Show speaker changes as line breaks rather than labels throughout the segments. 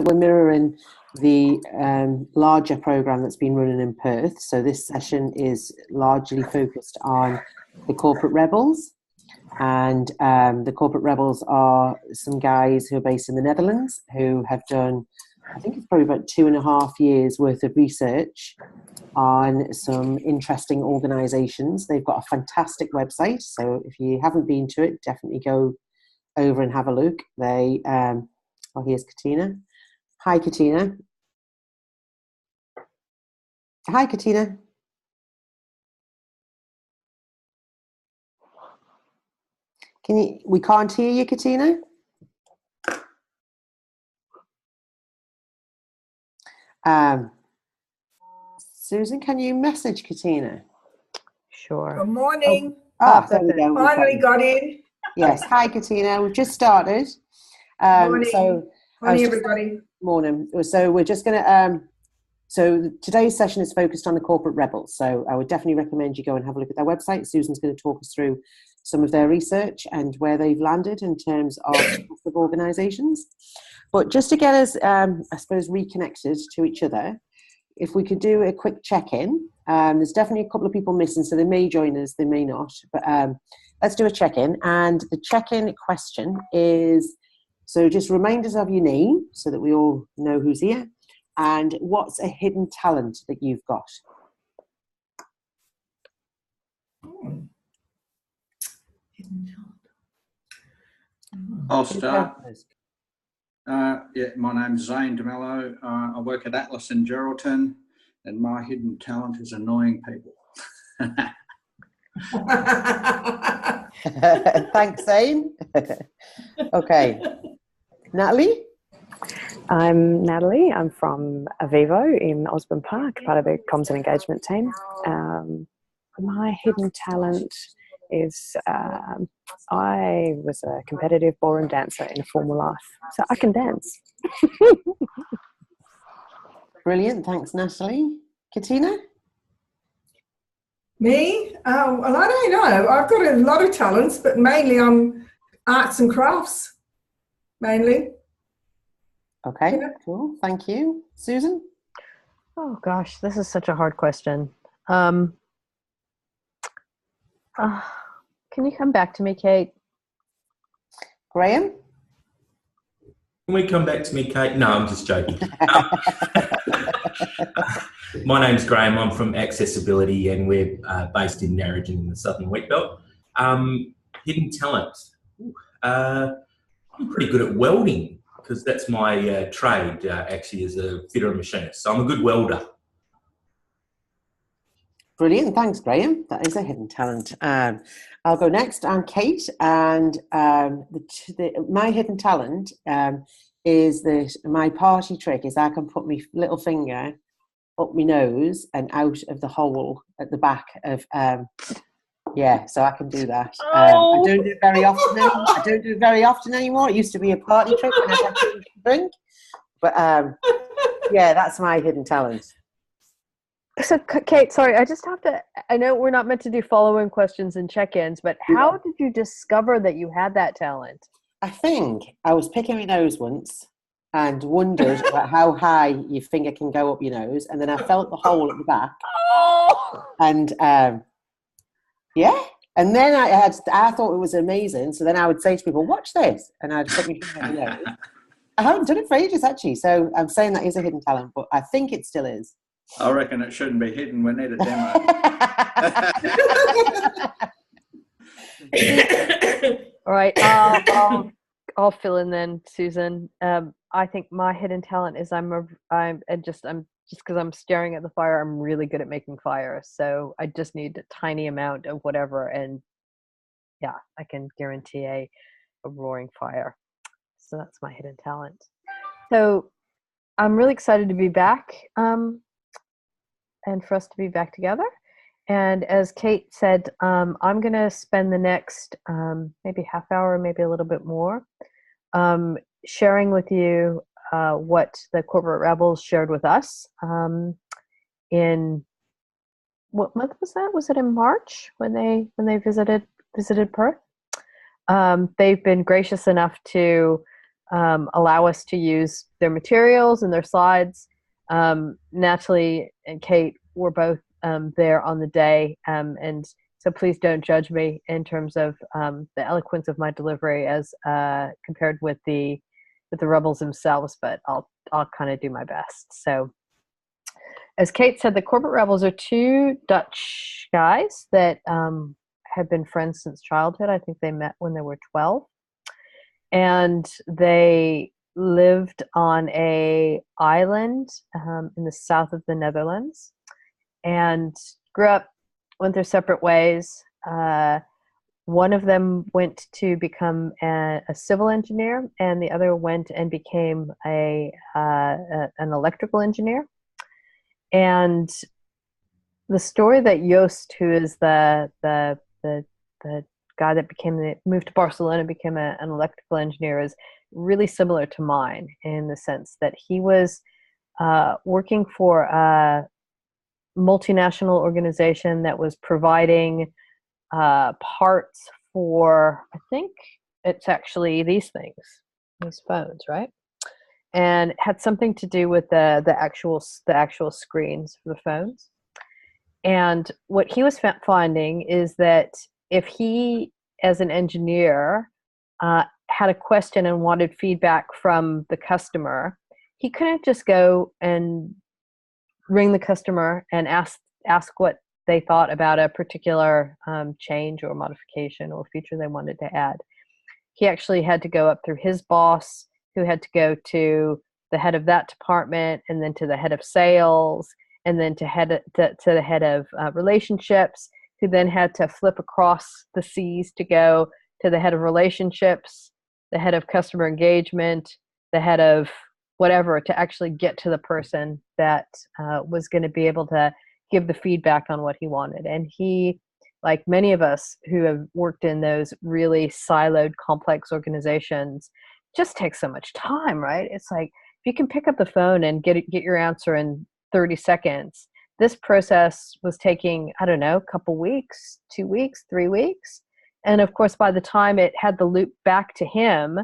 We're mirroring the larger program that's been running in Perth. So this session is largely focused on the corporate rebels. And the corporate rebels are some guys who are based in the Netherlands who have done, I think it's probably about 2.5 years worth of research on some interesting organisations. They've got a fantastic website. So if you haven't been to it, definitely go over and have a look. They, here's Katina. Hi, Katina. Hi, Katina. We can't hear you, Katina. Susan, can you message Katina?
Sure.
Good morning.
There we go.
Finally got in.
Yes. Hi, Katina. We've just started.
Morning. Morning, everybody.
Morning. So we're just going to. So today's session is focused on the corporate rebels. So I would definitely recommend you go and have a look at their website. Susan's going to talk us through some of their research and where they've landed in terms of organisations. But just to get us, I suppose, reconnected to each other, if we could do a quick check-in. There's definitely a couple of people missing, so they may join us, they may not. But let's do a check-in. And the check-in question is, so just remind us of your name so that we all know who's here. And what's a hidden talent that you've got?
I'll start. My name's Zane DeMello. I work at Atlas in Geraldton, and my hidden talent is annoying people.
Thanks, Zane. Okay. Natalie?
I'm Natalie. I'm from Avivo in Osborne Park, part of the comms and engagement team. My hidden talent is I was a competitive ballroom dancer in a former life, so I can dance.
Brilliant. Thanks, Natalie. Katina?
Me? Well, I don't know. I've got a lot of talents, but mainly I'm arts and crafts, mainly.
Okay, cool. Thank you. Susan?
Oh, gosh, this is such a hard question. Can you come back to me, Kate?
Graham?
Can we come back to me, Kate? No, I'm just joking. My name's Graham. I'm from Accessibility, and we're based in Narrogin in the Southern Wheatbelt. Hidden talent. I'm pretty good at welding because that's my trade, actually, as a fitter and machinist. So I'm a good welder.
Brilliant. Thanks, Graham. That is a hidden talent. I'll go next. I'm Kate, and my hidden talent is that my party trick is I can put my little finger up my nose and out of the hole at the back of, so I can do that. I don't do it very often anymore. I don't do it very often anymore. It used to be a party trick when I had to drink. But that's my hidden talent.
So, Kate, sorry, I just have to, I know we're not meant to do follow-in questions and check-ins, but how did you discover that you had that talent?
I think I was picking my nose once and wondered about how high your finger can go up your nose, and then I felt the hole at the back. And, and then I thought it was amazing, so then I would say to people, watch this, and I'd put my finger at my nose. I haven't done it for ages, actually, so I'm saying that is a hidden talent, but I think it still is.
I reckon it shouldn't be hidden. We need a demo.
All right, I'll fill in then, Susan. I think my hidden talent is just because I'm staring at the fire, I'm really good at making fire. So I just need a tiny amount of whatever, and I can guarantee a roaring fire. So that's my hidden talent. So I'm really excited to be back. And for us to be back together. And as Kate said, I'm going to spend the next maybe half hour, maybe a little bit more, sharing with you what the corporate rebels shared with us in what month was that? Was it in March when they visited Perth? They've been gracious enough to allow us to use their materials and their slides. Natalie and Kate were both there on the day, and so please don't judge me in terms of the eloquence of my delivery as compared with the rebels themselves, but I'll kind of do my best. So, as Kate said, the corporate rebels are two Dutch guys that have been friends since childhood. I think they met when they were 12, and they lived on a island in the south of the Netherlands, and grew up, went their separate ways. One of them went to become a civil engineer, and the other went and became an electrical engineer. And the story that Joost, who is the guy that moved to Barcelona and became an electrical engineer, is really similar to mine in the sense that he was working for a multinational organization that was providing parts for, I think it's actually these things, these phones, right? And it had something to do with the actual screens for the phones. And what he was finding is that if he, as an engineer, had a question and wanted feedback from the customer, he couldn't just go and ring the customer and ask what they thought about a particular change or modification or feature they wanted to add. He actually had to go up through his boss, who had to go to the head of that department, and then to the head of sales, and then to the head of relationships, who then had to flip across the seas to go to the head of relationships, the head of customer engagement, the head of whatever, to actually get to the person that was going to be able to give the feedback on what he wanted. And he, like many of us who have worked in those really siloed, complex organizations, just takes so much time, right? It's like, if you can pick up the phone and get your answer in 30 seconds, this process was taking, I don't know, a couple weeks, 2 weeks, 3 weeks. And of course, by the time it had the loop back to him,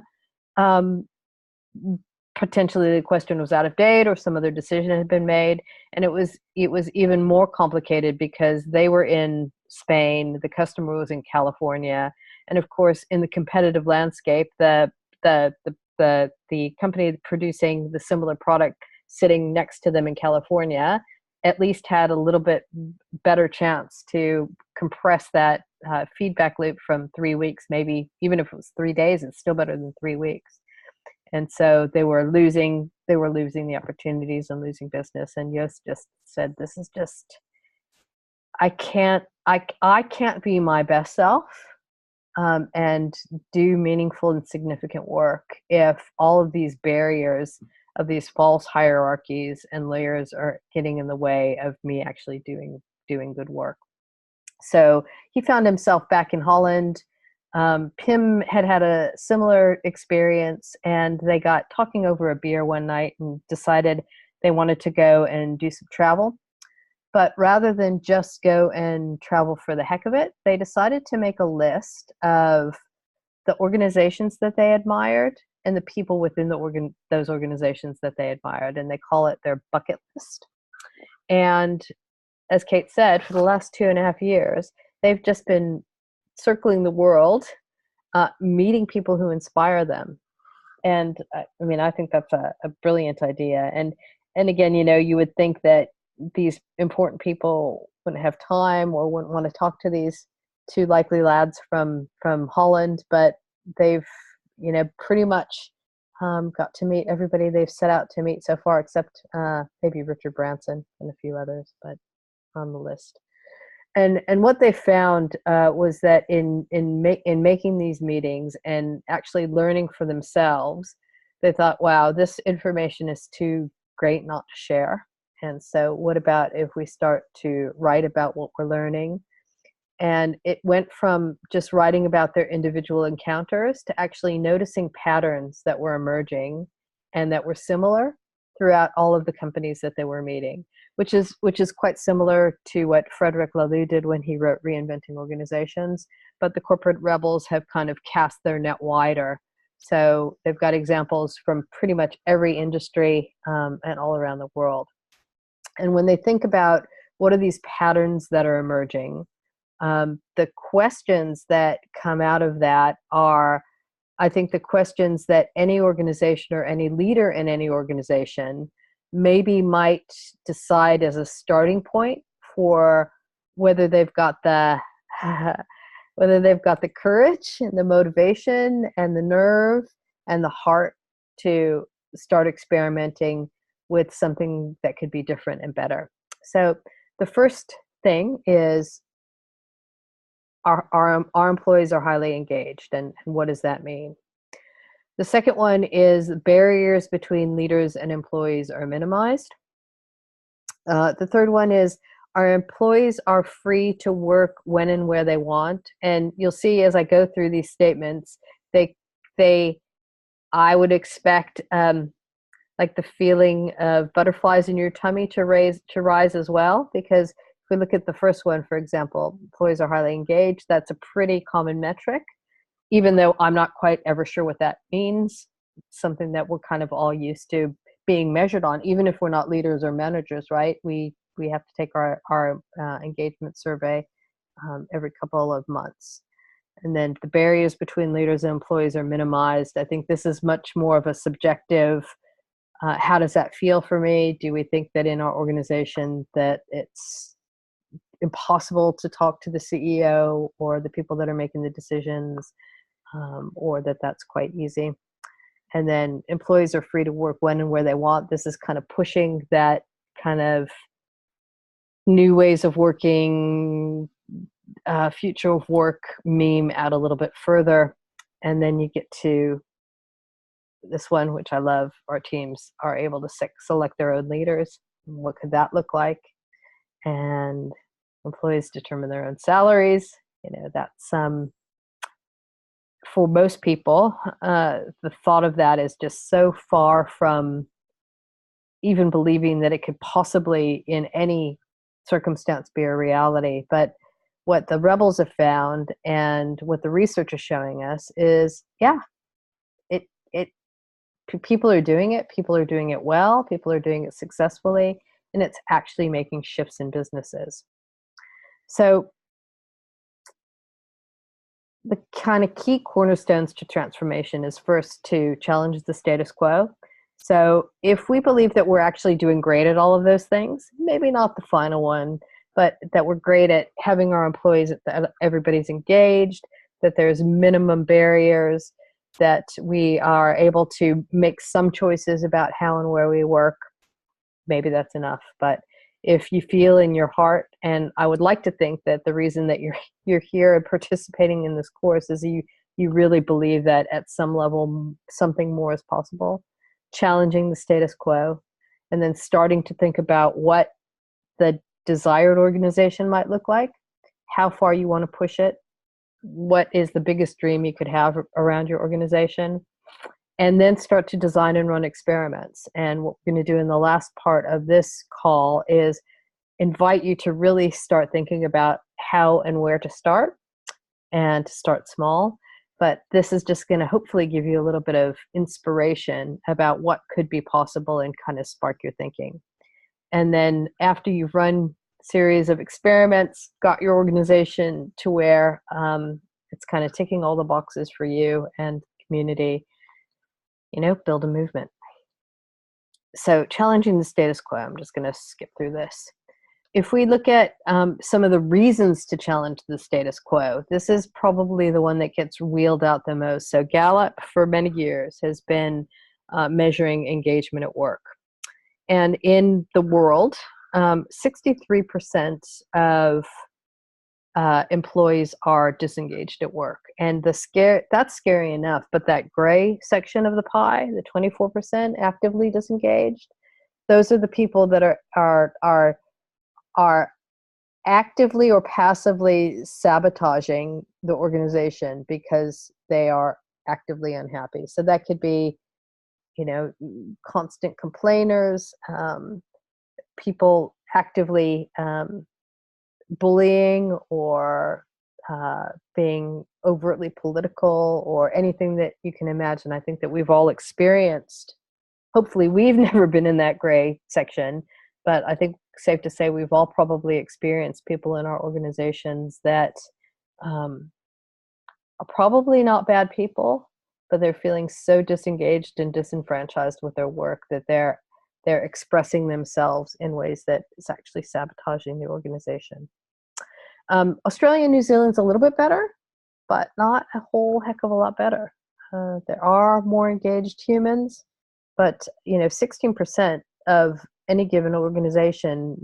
potentially the question was out of date or some other decision had been made. And it was even more complicated because they were in Spain, the customer was in California. And of course, in the competitive landscape, the company producing the similar product sitting next to them in California at least had a little bit better chance to compress that feedback loop from 3 weeks, maybe even if it was 3 days, it's still better than 3 weeks. And so they were losing the opportunities and losing business. And Joost just said, this is just, I can't be my best self and do meaningful and significant work if all of these barriers of these false hierarchies and layers are getting in the way of me actually doing good work. So he found himself back in Holland. Pim had a similar experience, and they got talking over a beer one night and decided they wanted to go and do some travel. But rather than just go and travel for the heck of it, they decided to make a list of the organizations that they admired and the people within those organizations that they admired, and they call it their bucket list. And as Kate said, for the last 2.5 years, they've just been circling the world, meeting people who inspire them. And I mean, I think that's a brilliant idea. And again, you would think that these important people wouldn't have time or wouldn't want to talk to these two likely lads from Holland, but they've pretty much got to meet everybody they've set out to meet so far, except maybe Richard Branson and a few others, but on the list. And what they found was that in making these meetings and actually learning for themselves, they thought, wow, this information is too great not to share. And so what about if we start to write about what we're learning? And it went from just writing about their individual encounters to actually noticing patterns that were emerging and that were similar throughout all of the companies that they were meeting, which is quite similar to what Frederick Laloux did when he wrote Reinventing Organizations. But the corporate rebels have kind of cast their net wider So they've got examples from pretty much every industry and all around the world. And when they think about what are these patterns that are emerging, the questions that come out of that are, I think, the questions that any organization or any leader in any organization maybe might decide as a starting point for whether they've got the courage and the motivation and the nerve and the heart to start experimenting with something that could be different and better. So the first thing is our employees are highly engaged, and what does that mean? The second one is barriers between leaders and employees are minimized. The third one is our employees are free to work when and where they want. And you'll see as I go through these statements, I would expect like the feeling of butterflies in your tummy to rise as well. Because if we look at the first one, for example, employees are highly engaged. That's a pretty common metric, even though I'm not quite ever sure what that means. It's something that we're kind of all used to being measured on, even if we're not leaders or managers, right? We have to take our engagement survey every couple of months. And then the barriers between leaders and employees are minimized. I think this is much more of a subjective, how does that feel for me? Do we think that in our organization that it's impossible to talk to the CEO or the people that are making the decisions, or that that's quite easy? And then employees are free to work when and where they want. This is kind of pushing that kind of new ways of working, future of work meme out a little bit further. And then you get to this one, which I love. Our teams are able to select their own leaders. What could that look like? And employees determine their own salaries. That's for most people, the thought of that is just so far from even believing that it could possibly in any circumstance be a reality. But what the rebels have found and what the research is showing us is, people are doing it. People are doing it well. People are doing it successfully, and it's actually making shifts in businesses. So the kind of key cornerstones to transformation is first to challenge the status quo. So if we believe that we're actually doing great at all of those things, maybe not the final one, but that we're great at having our employees, that everybody's engaged, that there's minimum barriers, that we are able to make some choices about how and where we work, maybe that's enough. But if you feel in your heart, and I would like to think that the reason that you're here and participating in this course is you really believe that at some level something more is possible, challenging the status quo, and then starting to think about what the desired organization might look like, how far you want to push it, what is the biggest dream you could have around your organization, and then start to design and run experiments. And what we're going to do in the last part of this call is invite you to really start thinking about how and where to start, and to start small. But this is just going to hopefully give you a little bit of inspiration about what could be possible and kind of spark your thinking. And then after you've run series of experiments, got your organization to where it's kind of ticking all the boxes for you and community, build a movement. So challenging the status quo, I'm just going to skip through this. If we look at some of the reasons to challenge the status quo, this is probably the one that gets wheeled out the most. So Gallup for many years has been measuring engagement at work. And in the world, 63% of employees are disengaged at work. And that's scary enough, but that gray section of the pie, the 24% actively disengaged, those are the people that are actively or passively sabotaging the organization because they are actively unhappy. So that could be, constant complainers, people actively bullying or being overtly political or anything that you can imagine. I think that we've all experienced, hopefully we've never been in that gray section, but I think safe to say we've all probably experienced people in our organizations that are probably not bad people, but they're feeling so disengaged and disenfranchised with their work that they're expressing themselves in ways that is actually sabotaging the organization. Australia and New Zealand's a little bit better, but not a whole heck of a lot better. There are more engaged humans, but 16% of any given organization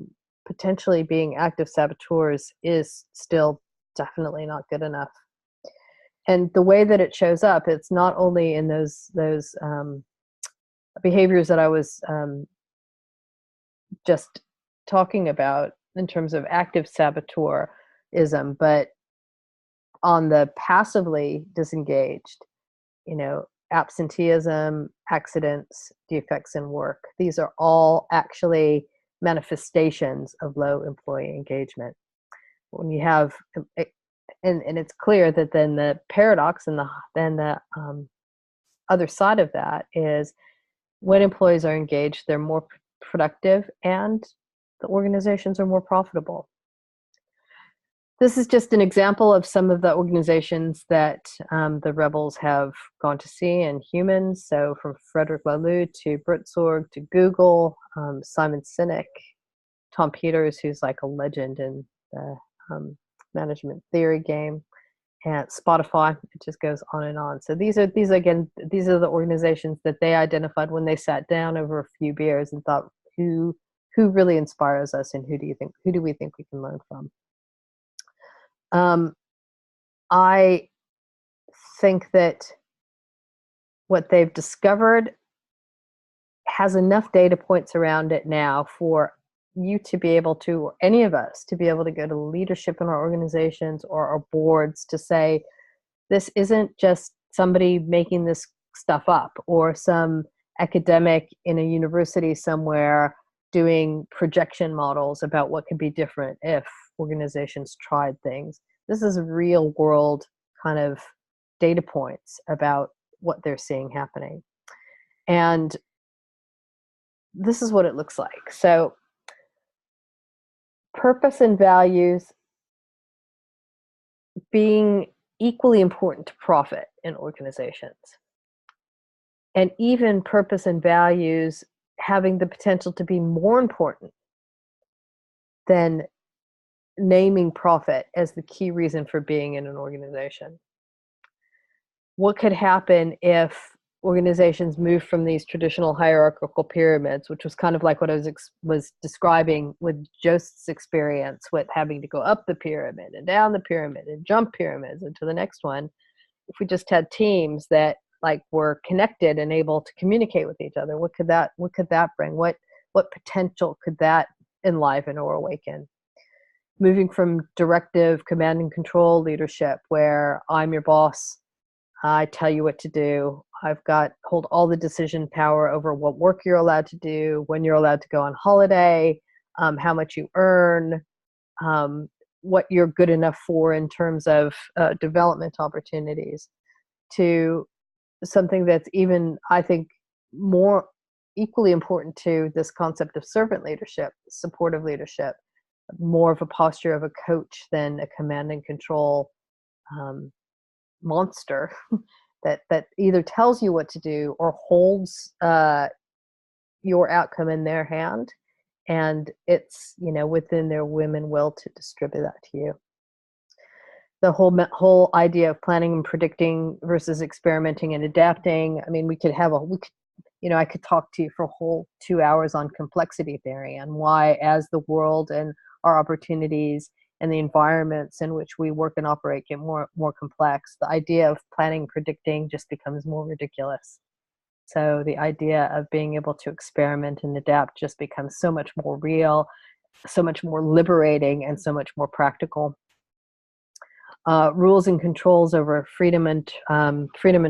potentially being active saboteurs is still definitely not good enough. And the way that it shows up, it's not only in those behaviors that I was just talking about in terms of active saboteurism, but on the passively disengaged, absenteeism, accidents, defects in work. These are all actually manifestations of low employee engagement. When you have, and it's clear that then the paradox and the other side of that is when employees are engaged, they're more productive and the organizations are more profitable. This is just an example of some of the organizations that the rebels have gone to see in humans. So from Frederick Laloux to Buurtzorg to Google, Simon Sinek, Tom Peters, who's like a legend in the management theory game, and Spotify. It just goes on and on. So these are the organizations that they identified when they sat down over a few beers and thought, who really inspires us, and who do we think we can learn from? I think that what they've discovered has enough data points around it now for you to be able to, or any of us, to be able to go to leadership in our organizations or our boards to say, this isn't just somebody making this stuff up or some academic in a university somewhere doing projection models about what could be different if organizations tried things. This is real world kind of data points about what they're seeing happening. And this is what it looks like. So purpose and values being equally important to profit in organizations. And even purpose and values having the potential to be more important than naming profit as the key reason for being in an organization. What could happen if organizations move from these traditional hierarchical pyramids, which was kind of like what I was describing with Jost's experience with having to go up the pyramid and down the pyramid and jump pyramids into the next one. If we just had teams that like were connected and able to communicate with each other, what could that bring? What potential could that enliven or awaken? Moving from directive command and control leadership, where I'm your boss, I tell you what to do, hold all the decision power over what work you're allowed to do, when you're allowed to go on holiday, how much you earn, what you're good enough for in terms of development opportunities, to something that's even, I think, more equally important to this concept of servant leadership, supportive leadership, more of a posture of a coach than a command and control monster that either tells you what to do or holds your outcome in their hand, and it's within their whim and will to distribute that to you. The whole idea of planning and predicting versus experimenting and adapting. I mean, I could talk to you for a whole 2 hours on complexity theory and why, as the world and our opportunities and the environments in which we work and operate get more complex, the idea of planning and predicting just becomes more ridiculous. So the idea of being able to experiment and adapt just becomes so much more real, so much more liberating, and so much more practical. Rules and controls over freedom and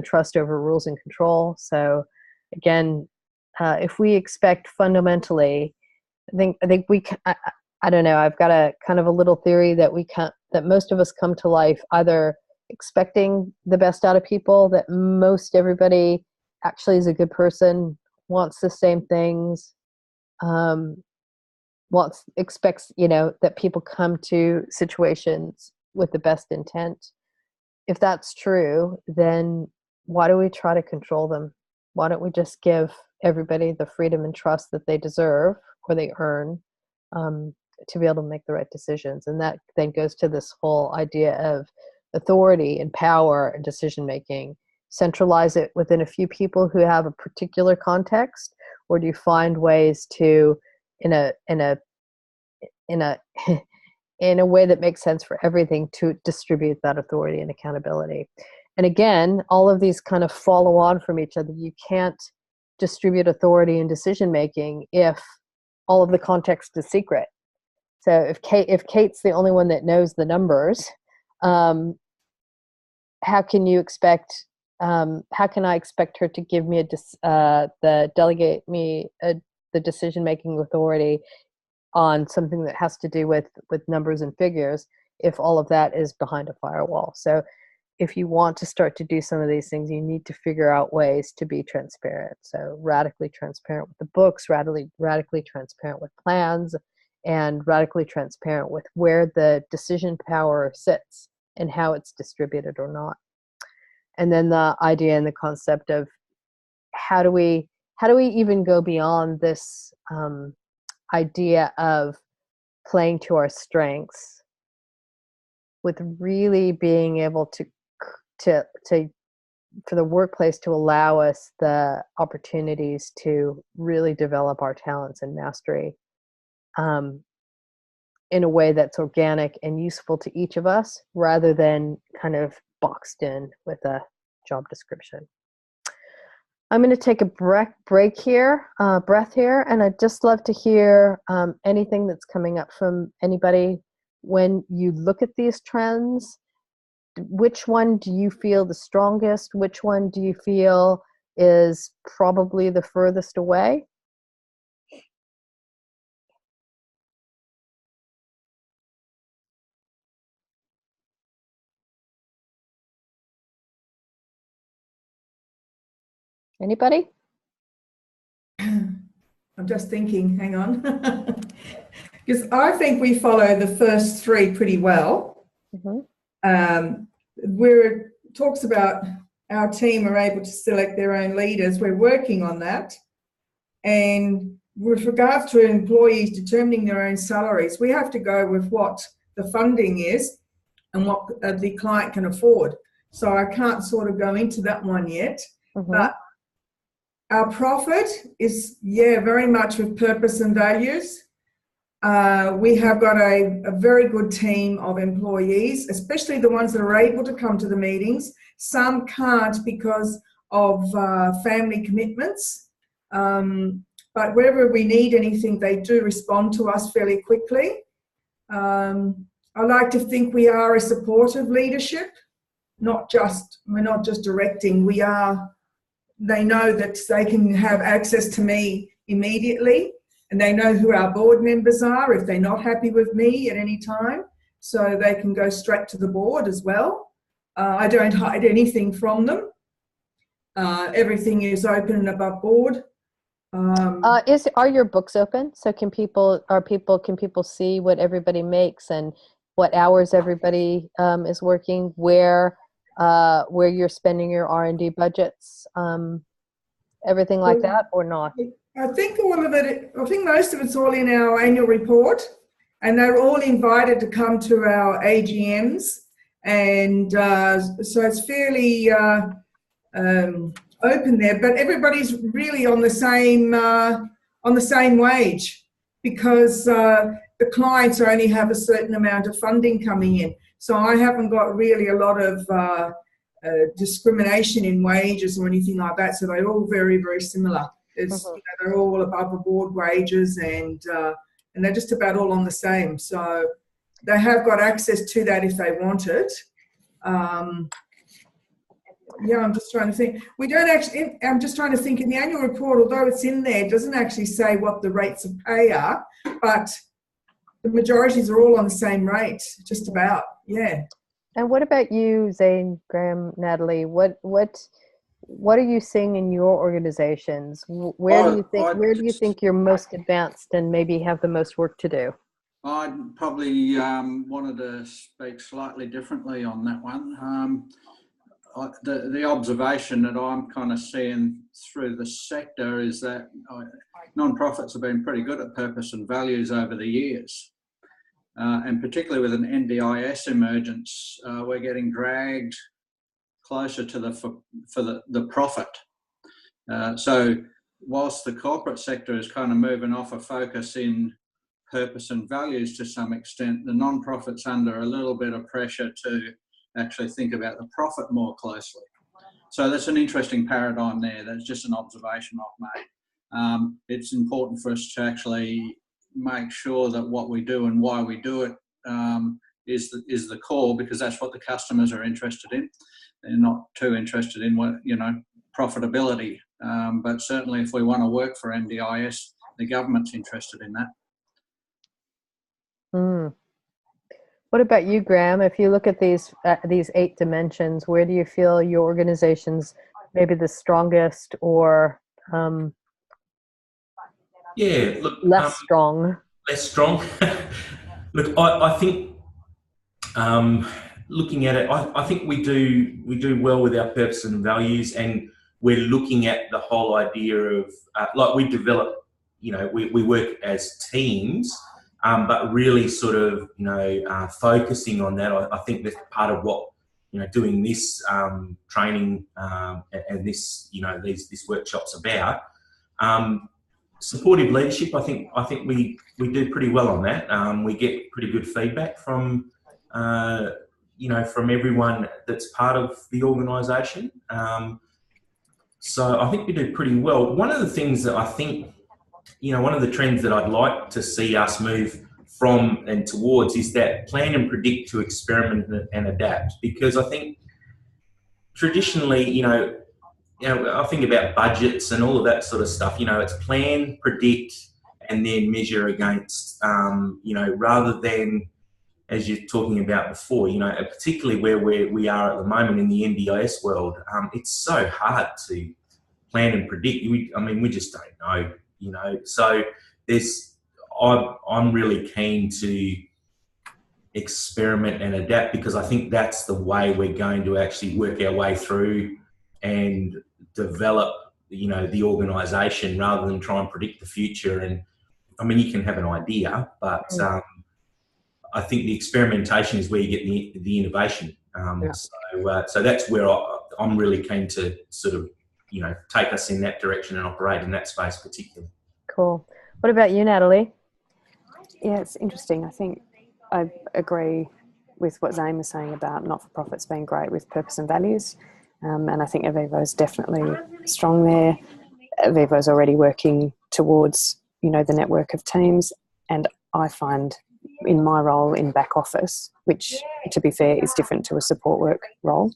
trust over rules and control. So again, if we expect fundamentally, I I don't know, I've got a kind of a little theory that that most of us come to life either expecting the best out of people, that most everybody actually is a good person, wants the same things, expects, that people come to situations with the best intent. If that's true, then why do we try to control them? Why don't we just give everybody the freedom and trust that they deserve or they earn, to be able to make the right decisions? And that then goes to this whole idea of authority and power and decision making. Centralize it within a few people who have a particular context, or do you find ways to, in a in a way that makes sense for everything, to distribute that authority and accountability? And again, all of these kind of follow on from each other. You can't distribute authority and decision making if all of the context is secret. So if Kate's the only one that knows the numbers, how can you expect? How can I expect her to give me delegate me the decision making authority on something that has to do with numbers and figures if all of that is behind a firewall? So if you want to start to do some of these things, you need to figure out ways to be transparent. So radically transparent with the books, radically transparent with plans, and radically transparent with where the decision power sits and how it's distributed or not. And then the idea and the concept of how do we even go beyond this idea of playing to our strengths, with really being able to for the workplace to allow us the opportunities to really develop our talents and mastery in a way that's organic and useful to each of us, rather than kind of boxed in with a job description. I'm going to take a breath here, and I'd just love to hear anything that's coming up from anybody. When you look at these trends, which one do you feel the strongest? Which one do you feel is probably the furthest away? Anybody?
I'm just thinking, hang on. Because I think we follow the first three pretty well.
Mm-hmm.
Where it talks about our team are able to select their own leaders, we're working on that. And with regards to employees determining their own salaries, we have to go with what the funding is and what the client can afford. So I can't sort of go into that one yet.
Mm-hmm.
But our profit is, very much with purpose and values. We have got a very good team of employees, especially the ones that are able to come to the meetings. Some can't because of family commitments. But wherever we need anything, they do respond to us fairly quickly. I like to think we are a supportive leadership, we're not just directing, they know that they can have access to me immediately, and they know who our board members are if they're not happy with me at any time, so they can go straight to the board as well. I don't hide anything from them. Everything is open and above board.
Are your books open? So can people see what everybody makes and what hours everybody is working, where you're spending your R&D budgets, everything like that, or not?
I think most of it's all in our annual report, and they're all invited to come to our AGMs, and so it's fairly open there. But everybody's really on the same wage, because the clients only have a certain amount of funding coming in. So I haven't got really a lot of discrimination in wages or anything like that. So they're all very, very similar. They're all above board wages, and they're just about all on the same. So they have got access to that if they want it. I'm just trying to think. I'm just trying to think in the annual report, although it's in there, it doesn't actually say what the rates of pay are, but the majorities are all on the same rate, just about. Yeah.
And what about you, Zane, Graham, Natalie? What are you seeing in your organizations? Where do you think you're most advanced and maybe have the most work to do?
I probably wanted to speak slightly differently on that one. The observation that I'm kind of seeing through the sector is that non-profits have been pretty good at purpose and values over the years. And particularly with an NDIS emergence, we're getting dragged closer to the profit. So whilst the corporate sector is kind of moving off a focus in purpose and values to some extent, the non-profit's under a little bit of pressure to actually think about the profit more closely. So that's an interesting paradigm there. That's just an observation I've made. It's important for us to actually make sure that what we do and why we do it is the core, because that's what the customers are interested in. They're not too interested in what, profitability. But certainly if we want to work for NDIS, the government's interested in that.
What about you, Graham? If you look at these 8 dimensions, where do you feel your organization's maybe the strongest or less strong?
Less strong. Look, I think looking at it, I think we do well with our purpose and values, and we're looking at the whole idea of like we develop. We work as teams. But really sort of, focusing on that, I think that's part of what, doing this training and this, these workshops about. Supportive leadership, I think we do pretty well on that. We get pretty good feedback from, from everyone that's part of the organisation. So I think we do pretty well. One of the things that I think, one of the trends that I'd like to see us move from and towards is that plan and predict to experiment and adapt. Because I think traditionally, I think about budgets and all of that sort of stuff. It's plan, predict, and then measure against. Rather than, as you're talking about before, particularly where we are at the moment in the NDIS world, it's so hard to plan and predict. We just don't know. So I'm really keen to experiment and adapt, because I think that's the way we're going to actually work our way through and develop, the organisation, rather than try and predict the future. And you can have an idea, but I think the experimentation is where you get the innovation. So that's where I'm really keen to sort of, take us in that direction and operate in that space particularly.
Cool. What about you, Natalie?
Yeah, it's interesting. I think I agree with what Zane was saying about not-for-profits being great with purpose and values. And I think Avivo's definitely strong there. Avivo's already working towards, the network of teams. And I find in my role in back office, which, to be fair, is different to a support work role,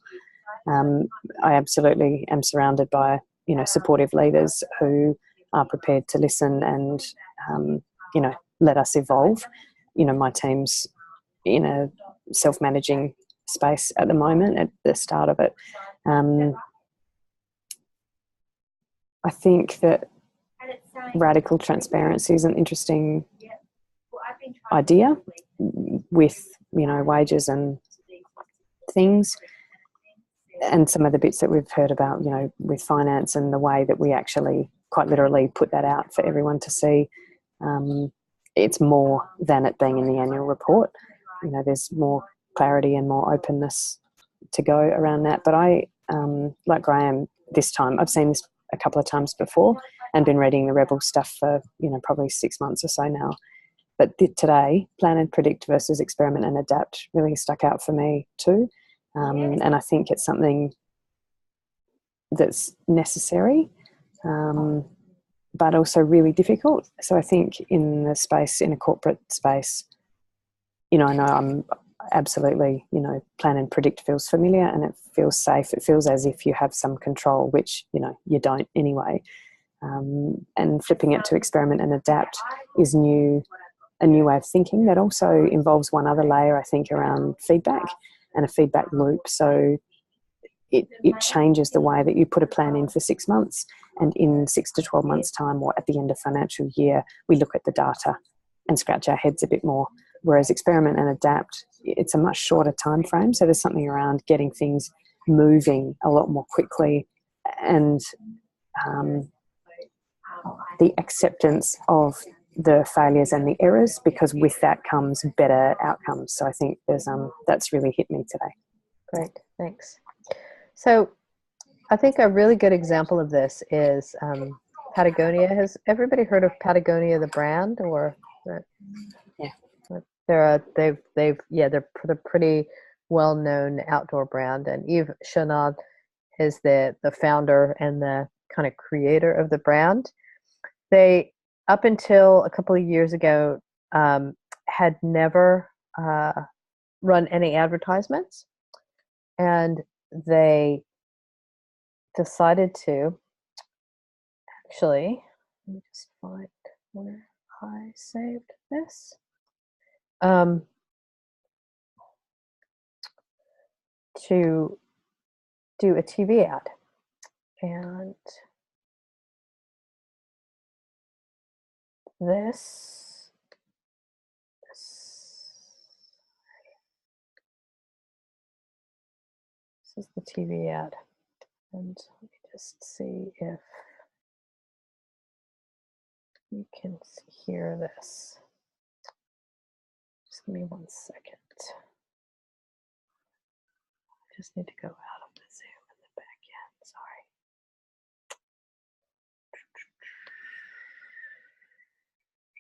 I absolutely am surrounded by, supportive leaders who are prepared to listen and, let us evolve. My team's in a self-managing space at the moment, at the start of it. I think that radical transparency is an interesting idea with, wages and things. And some of the bits that we've heard about, with finance and the way that we actually quite literally put that out for everyone to see. It's more than it being in the annual report. There's more clarity and more openness to go around that. But I, like Graham, this time, I've seen this a couple of times before and been reading the Rebel stuff for, probably 6 months or so now. But today, plan and predict versus experiment and adapt really stuck out for me too. And I think it's something that's necessary, but also really difficult. So I think in a corporate space, I know I'm absolutely, plan and predict feels familiar and it feels safe. It feels as if you have some control, which, you don't anyway. And flipping it to experiment and adapt is new a new way of thinking that also involves one other layer, I think, around feedback and a feedback loop. So it changes the way that you put a plan in for 6 months, and in 6 to 12 months' time, or at the end of financial year, we look at the data and scratch our heads a bit more. Whereas experiment and adapt, it's a much shorter time frame. So there's something around getting things moving a lot more quickly, and the acceptance of the failures and the errors, because with that comes better outcomes. So I think there's that's really hit me today.
Great, thanks. So I think a really good example of this is Patagonia. Has everybody heard of Patagonia, the brand? Or they're a pretty well-known outdoor brand, and Yves Chanad is the founder and the kind of creator of the brand. They, up until a couple of years ago, had never run any advertisements, and they decided to, actually, let me just find where I saved this. To do a TV ad, and this is the TV ad, and let me just see if you can hear this. Just give me 1 second. I just need to go out of the Zoom in the back end. Sorry.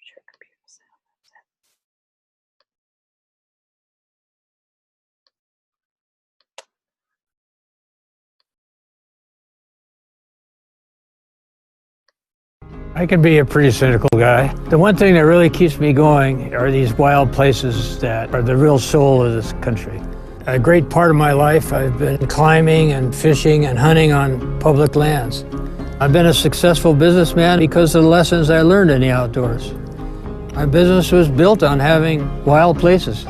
Share computer sound. That's it.
I can be a pretty cynical guy. The one thing that really keeps me going are these wild places that are the real soul of this country. A great part of my life I've been climbing and fishing and hunting on public lands. I've been a successful businessman because of the lessons I learned in the outdoors. My business was built on having wild places.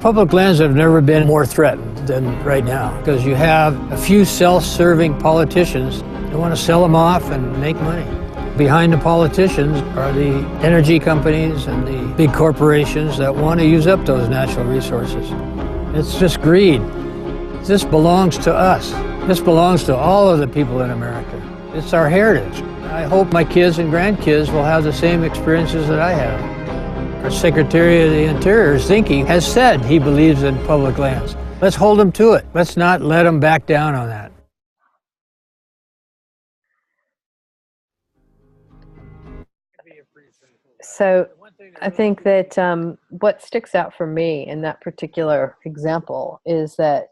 Public lands have never been more threatened than right now, because you have a few self-serving politicians that want to sell them off and make money. Behind the politicians are the energy companies and the big corporations that want to use up those natural resources. It's just greed. This belongs to us. This belongs to all of the people in America. It's our heritage. I hope my kids and grandkids will have the same experiences that I have. Our Secretary of the Interior's thinking has said he believes in public lands. Let's hold him to it. Let's not let him back down on that.
So I think that what sticks out for me in that particular example is that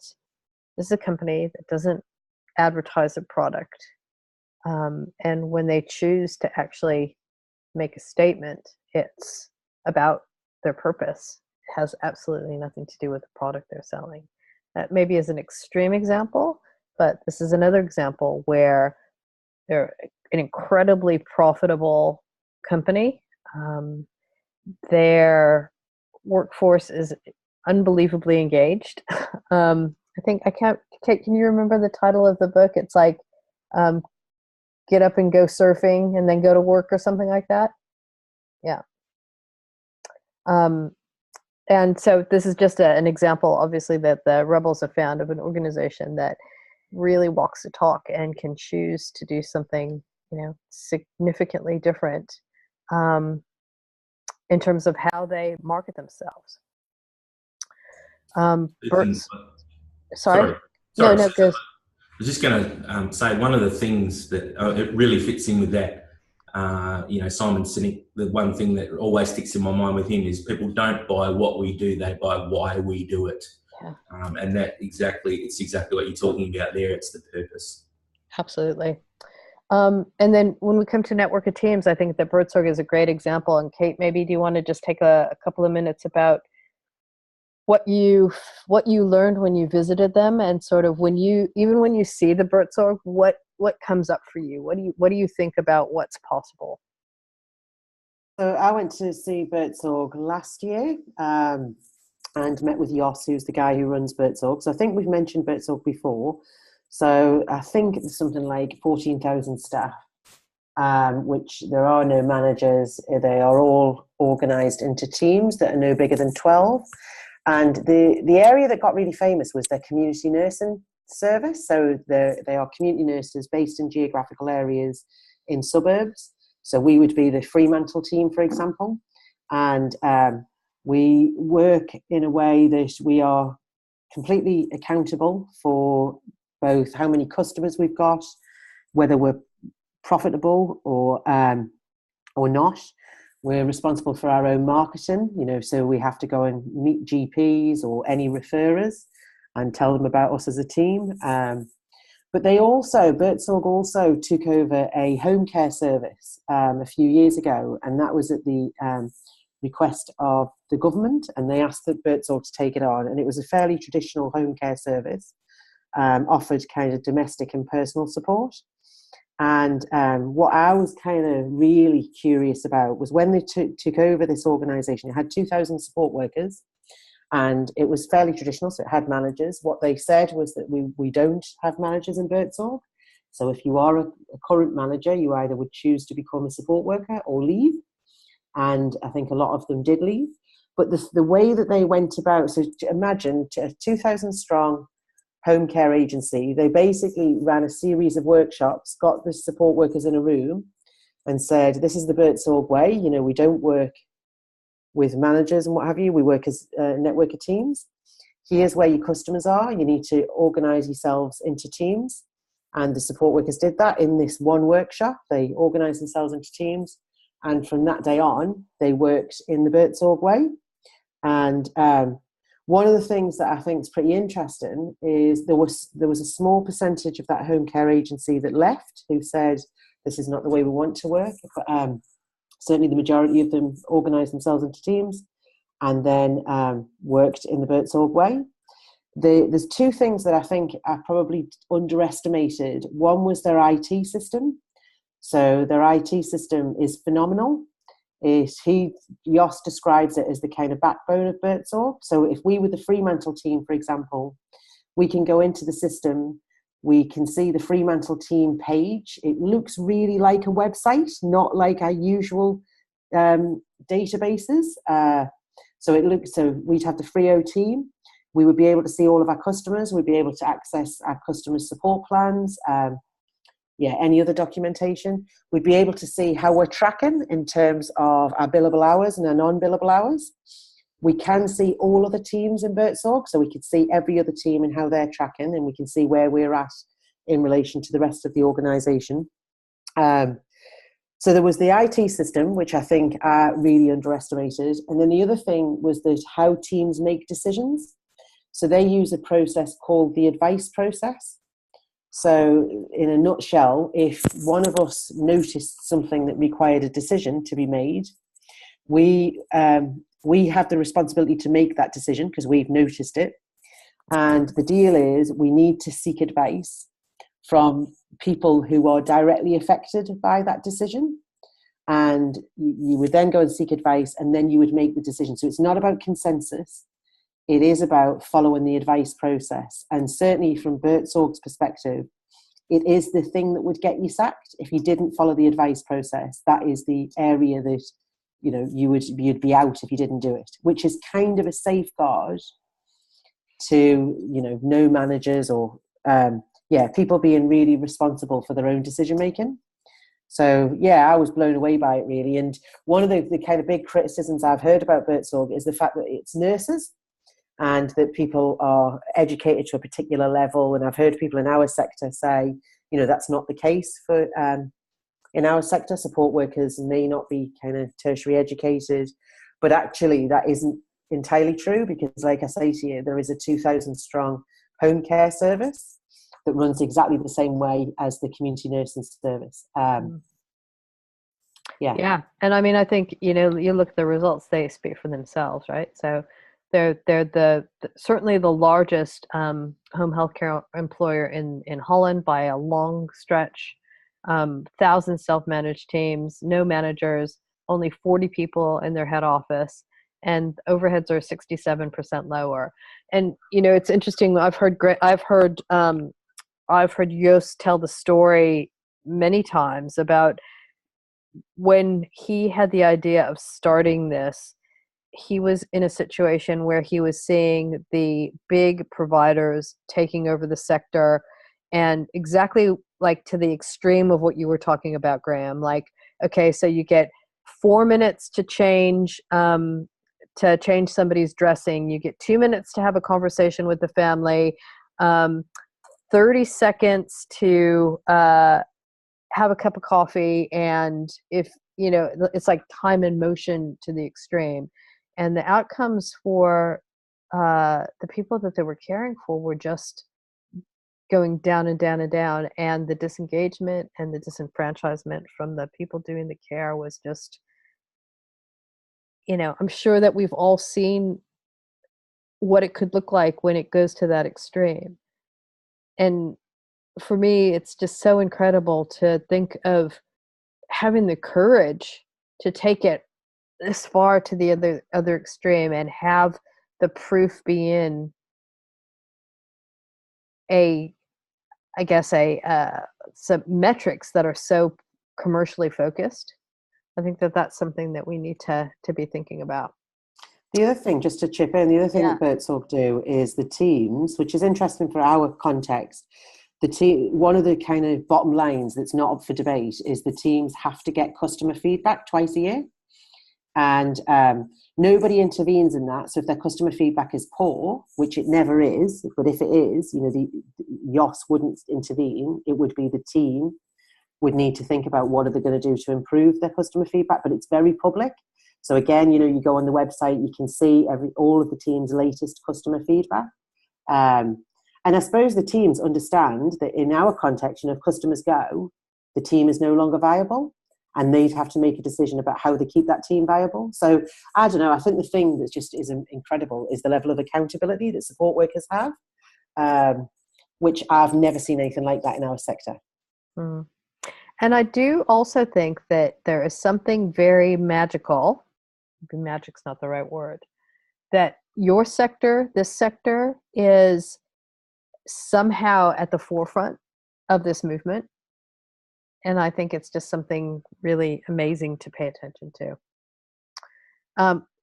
this is a company that doesn't advertise a product. And when they choose to actually make a statement, it's about their purpose. It has absolutely nothing to do with the product they're selling. That maybe is an extreme example, but this is another example where they're an incredibly profitable company. Their workforce is unbelievably engaged. I think can you remember the title of the book? It's like Get Up and Go Surfing and Then Go to Work, or something like that. Yeah. And so this is just an example, obviously, that the Rebels have found of an organization that really walks the talk and can choose to do something, significantly different in terms of how they market themselves. Sorry. No, go.
I was just going to say one of the things that it really fits in with that. Simon Sinek, the one thing that always sticks in my mind with him is people don't buy what we do, they buy why we do it.
Yeah.
And it's exactly what you're talking about there. It's the purpose.
Absolutely. And then when we come to Network of Teams, I think that Birdsong is a great example. And Kate, maybe do you want to just take a couple of minutes about what you learned when you visited them, and sort of when you see the Birdsong, what comes up for you? What do you think about what's possible?
So I went to see Bertsorg last year and met with Jos, who's the guy who runs Bertsorg. So I think we've mentioned Bertsorg before. So I think it's something like 14,000 staff, which there are no managers. They are all organised into teams that are no bigger than 12. And the area that got really famous was their community nursing service. So they are community nurses based in geographical areas in suburbs. So we would be the Fremantle team, for example. And we work in a way that we are completely accountable for both how many customers we've got, whether we're profitable or not. We're responsible for our own marketing, so we have to go and meet GPs or any referrers and tell them about us as a team. But Bertsorg also took over a home care service a few years ago, and that was at the request of the government, and they asked Bertsorg to take it on. And it was a fairly traditional home care service, offered kind of domestic and personal support. And what I was kind of really curious about was when they took over this organisation, it had 2,000 support workers, and it was fairly traditional, so it had managers. What they said was that we don't have managers in Bertsorg. So if you are a current manager, you either would choose to become a support worker or leave. And I think a lot of them did leave. But the way that they went about, so imagine a 2,000 strong home care agency, they basically ran a series of workshops, got the support workers in a room and said, this is the Bertsorg way. We don't work with managers and what have you. We work as a network of teams. Here's where your customers are. You need to organise yourselves into teams. And the support workers did that in this one workshop. They organised themselves into teams. And from that day on, they worked in the Bertsorg way. And one of the things that I think is pretty interesting is there was a small percentage of that home care agency that left, who said, this is not the way we want to work. But certainly the majority of them organised themselves into teams and then worked in the Bertsorg way. There's two things that I think are probably underestimated. One was their IT system. So their IT system is phenomenal. Jos describes it as the kind of backbone of Bertsorg. So if we were the Fremantle team, for example, we can go into the system, we can see the Fremantle team page. It looks really like a website, not like our usual databases. So we'd have the Frio team. We would be able to see all of our customers. We'd be able to access our customer support plans. Any other documentation. We'd be able to see how we're tracking in terms of our billable hours and our non-billable hours. We can see all other teams in Bertsorg, so we could see every other team and how they're tracking, and we can see where we're at in relation to the rest of the organisation. So there was the IT system, which I think are really underestimated. And then the other thing was that how teams make decisions. So they use a process called the advice process. So in a nutshell, if one of us noticed something that required a decision to be made, we have the responsibility to make that decision because we've noticed it. And the deal is we need to seek advice from people who are directly affected by that decision. And you would then go and seek advice and then you would make the decision. So it's not about consensus. It is about following the advice process. And certainly from Bertsorg's perspective, it is the thing that would get you sacked. If you didn't follow the advice process, that is the area that, you'd be out if you didn't do it, which is kind of a safeguard to, no managers or, people being really responsible for their own decision making. So, I was blown away by it really. And one of the kind of big criticisms I've heard about Bertsorg is the fact that it's nurses and that people are educated to a particular level. And I've heard people in our sector say, that's not the case for in our sector. Support workers may not be kind of tertiary educated, but actually that isn't entirely true because, like I say to you, there is a 2,000 strong home care service that runs exactly the same way as the community nursing service.
Yeah. And I mean, I think, you look at the results, they speak for themselves, right? So they're certainly the largest home healthcare employer in Holland by a long stretch. 1,000 self-managed teams, no managers, only 40 people in their head office, and overheads are 67% lower. And it's interesting. I've heard Joost tell the story many times about when he had the idea of starting this. He was in a situation where he was seeing the big providers taking over the sector, and exactly like to the extreme of what you were talking about, Graham. Like, okay, so you get 4 minutes to change somebody's dressing. You get 2 minutes to have a conversation with the family, 30 seconds to have a cup of coffee, and if it's like time and motion to the extreme. And the outcomes for the people that they were caring for were just going down and down and down, and the disengagement and the disenfranchisement from the people doing the care was just, I'm sure that we've all seen what it could look like when it goes to that extreme. And for me, it's just so incredible to think of having the courage to take it this far to the other extreme and have the proof be in some metrics that are so commercially focused. I think that that's something that we need to be thinking about.
The other thing, just to chip in, that Birdsong do is the teams, which is interesting for our context. One of the kind of bottom lines that's not up for debate is the teams have to get customer feedback twice a year. And nobody intervenes in that. So if their customer feedback is poor, which it never is, but if it is, the YOS wouldn't intervene. It would be the team would need to think about what are they going to do to improve their customer feedback. But it's very public. So again, you go on the website, you can see all of the team's latest customer feedback. And I suppose the teams understand that in our context, if customers go, the team is no longer viable. And they'd have to make a decision about how they keep that team viable. So I don't know. I think the thing that just is incredible is the level of accountability that support workers have, which I've never seen anything like that in our sector.
Mm. And I do also think that there is something very magical. Maybe magic's not the right word. That your sector, this sector, is somehow at the forefront of this movement. And I think it's just something really amazing to pay attention to.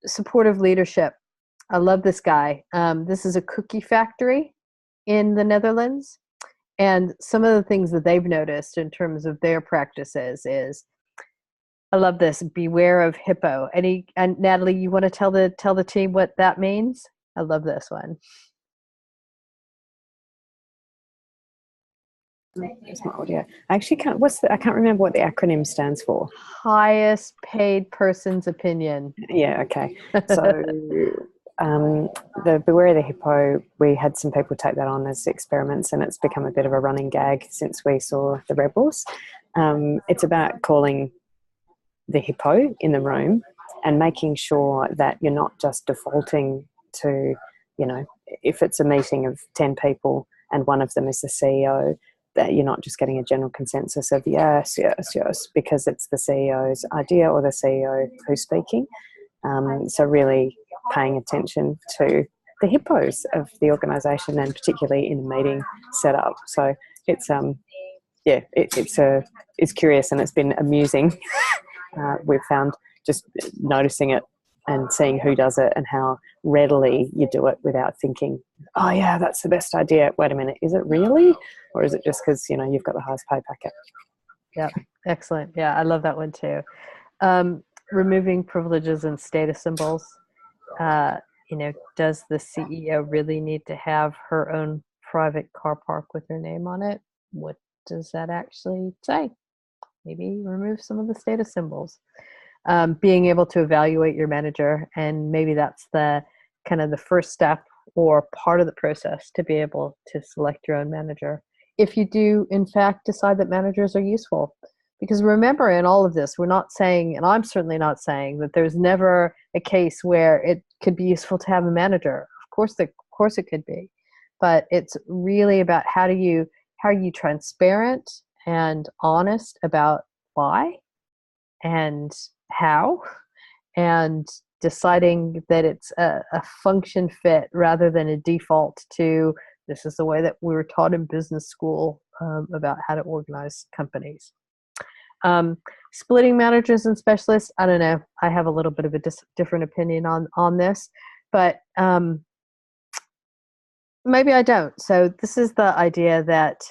Supportive leadership. I love this guy. This is a cookie factory in the Netherlands. And some of the things that they've noticed in terms of their practices is, I love this, beware of hippo. And Natalie, you want to tell the team what that means? I love this one.
There's my audio. I actually can't. I can't remember what the acronym stands for.
Highest paid person's opinion.
Yeah. Okay. So, the Beware of the Hippo, we had some people take that on as experiments, and it's become a bit of a running gag since we saw the Rebels. It's about calling the hippo in the room and making sure that you're not just defaulting to, if it's a meeting of 10 people and one of them is the CEO, that you're not just getting a general consensus of yes, because it's the CEO's idea or the CEO who's speaking. So really paying attention to the hippos of the organisation, and particularly in the meeting setup. So it's it's curious, and it's been amusing. We've found just noticing it and seeing who does it and how readily you do it without thinking, oh yeah, that's the best idea. Wait a minute, is it really? Or is it just because, you've got the highest pay packet?
Yeah, excellent. Yeah, I love that one too. Removing privileges and status symbols. Does the CEO really need to have her own private car park with her name on it? What does that actually say? Maybe remove some of the status symbols. Being able to evaluate your manager, and maybe that's the kind of the first step or part of the process to be able to select your own manager. If you do, in fact, decide that managers are useful. Because remember, in all of this, we're not saying, and I'm certainly not saying, that there's never a case where it could be useful to have a manager. Of course it could be. But it's really about how are you transparent and honest about why, and how, and deciding that it's a function fit rather than a default to this is the way that we were taught in business school about how to organize companies. Splitting managers and specialists, I don't know. I have a little bit of a different opinion on this, but maybe I don't. So this is the idea that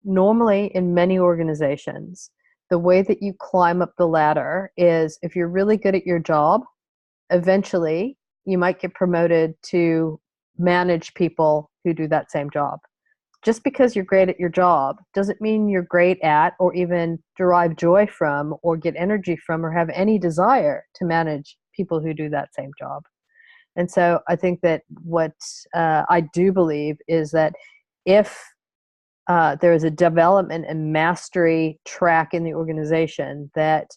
normally in many organizations, the way that you climb up the ladder is if you're really good at your job, eventually you might get promoted to manage people who do that same job. Just because you're great at your job doesn't mean you're great at or even derive joy from or get energy from or have any desire to manage people who do that same job. And so I think that what I do believe is that if there is a development and mastery track in the organization, that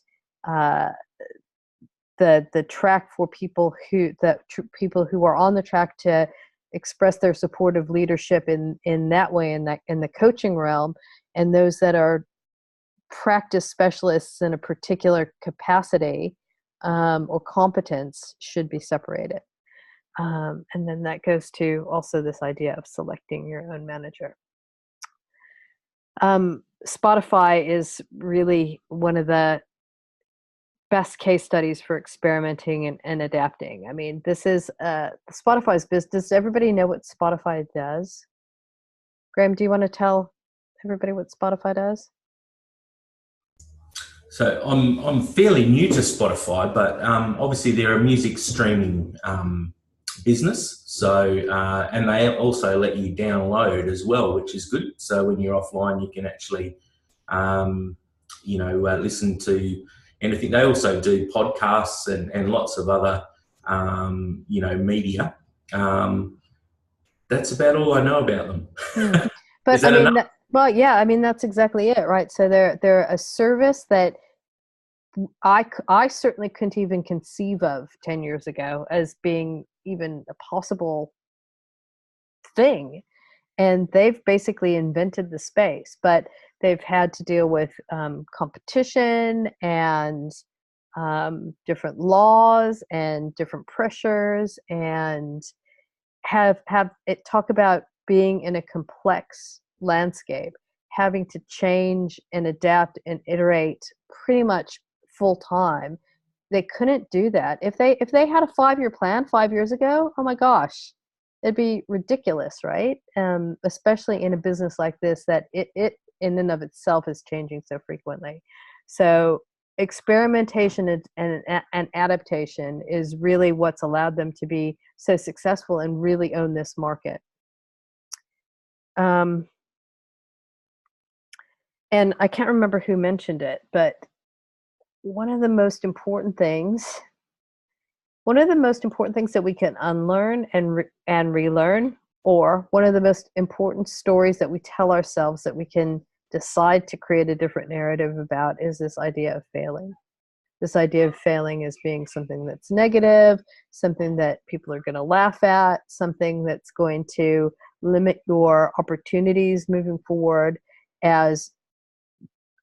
the track for people who are on the track to express their supportive leadership in that way, in the coaching realm, and those that are practice specialists in a particular capacity or competence should be separated. And then that goes to also this idea of selecting your own manager. Spotify is really one of the best case studies for experimenting and adapting. I mean, this is Spotify's business. Does everybody know what Spotify does? Graham, do you want to tell everybody what Spotify does?
So I'm fairly new to Spotify, but obviously they're a music streaming business. So and they also let you download as well, which is good. So when you're offline, you can actually listen to anything. They also do podcasts and lots of other media. That's about all I know about them.
But
Is that enough?
Well, yeah, I mean, that's exactly it, right? So they're a service that I certainly couldn't even conceive of 10 years ago as being even a possible thing. And they've basically invented the space, but they've had to deal with competition and different laws and different pressures, and have it talk about being in a complex landscape, having to change and adapt and iterate pretty much full time. They couldn't do that if they had a 5-year plan 5 years ago. Oh my gosh, it'd be ridiculous, right? Especially in a business like this that it in and of itself is changing so frequently. So experimentation and adaptation is really what's allowed them to be so successful and really own this market. And I can't remember who mentioned it, but one of the most important things that we can unlearn and relearn, or one of the most important stories that we tell ourselves that we can decide to create a different narrative about, is this idea of failing. This idea of failing as being something that's negative, something that people are going to laugh at, something that's going to limit your opportunities moving forward, as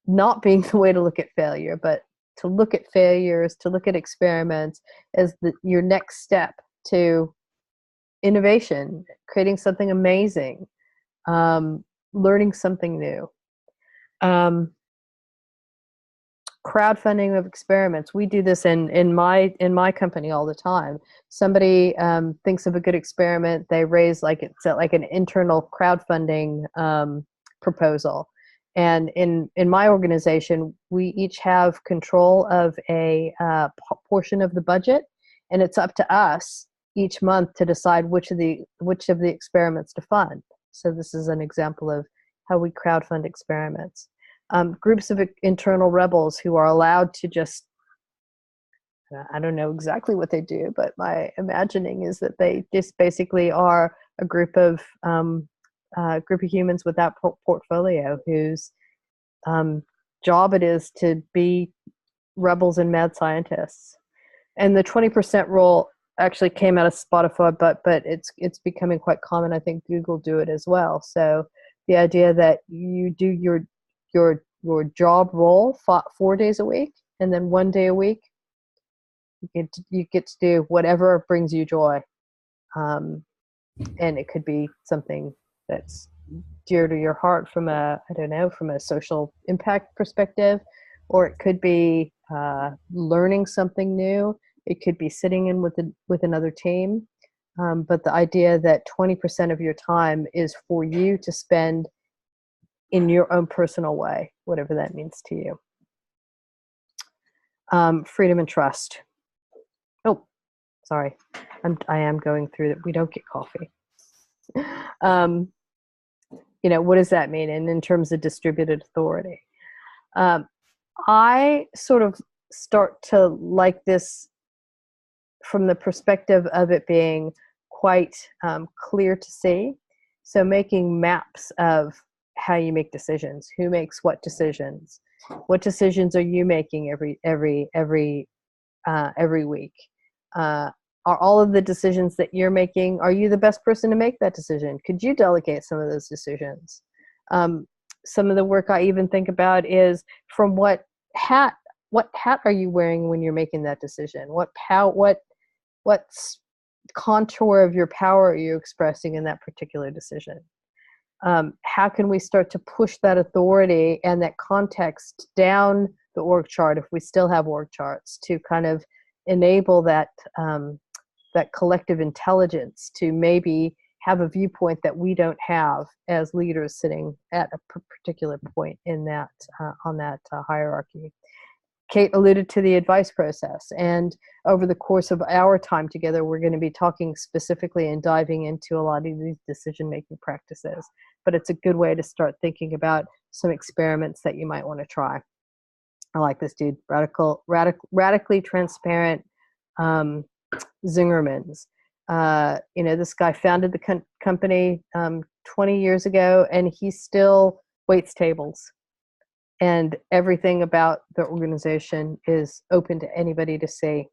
not being the way to look at failure, but to look at failures, to look at experiments as your next step to innovation, creating something amazing, learning something new. Crowdfunding of experiments. We do this in my company all the time. Somebody thinks of a good experiment, they raise it's like an internal crowdfunding proposal. And in my organization, we each have control of a portion of the budget, and it's up to us each month to decide which of the experiments to fund. So this is an example of how we crowdfund experiments. Groups of internal rebels who are allowed to just, I don't know exactly what they do, but my imagining is that they just basically are a group of humans without portfolio whose job it is to be rebels and mad scientists. And the 20% rule actually came out of Spotify, but it's becoming quite common. I think Google do it as well. So the idea that you do your job role 4 days a week, and then 1 day a week, you get to do whatever brings you joy. And it could be something that's dear to your heart from a social impact perspective, or it could be learning something new. It could be sitting in with another team. But the idea that 20% of your time is for you to spend in your own personal way, whatever that means to you. Freedom and trust. Oh, sorry. I am going through that. We don't get coffee. What does that mean? And in terms of distributed authority, I sort of start to like this from the perspective of it being quite clear to see. So making maps of how you make decisions, who makes what decisions are you making every week? Are all of the decisions that you're making, are you the best person to make that decision? Could you delegate some of those decisions? Some of the work I even think about is from what hat are you wearing when you're making that decision? What contour of your power are you expressing in that particular decision? How can we start to push that authority and that context down the org chart, if we still have org charts, to kind of enable that collective intelligence to maybe have a viewpoint that we don't have as leaders sitting at a particular point in that on that hierarchy. Kate alluded to the advice process, and over the course of our time together, we're going to be talking specifically and diving into a lot of these decision-making practices. But it's a good way to start thinking about some experiments that you might want to try. I like this dude, radically transparent Zingerman's. This guy founded the company 20 years ago, and he still waits tables. And everything about the organization is open to anybody to see.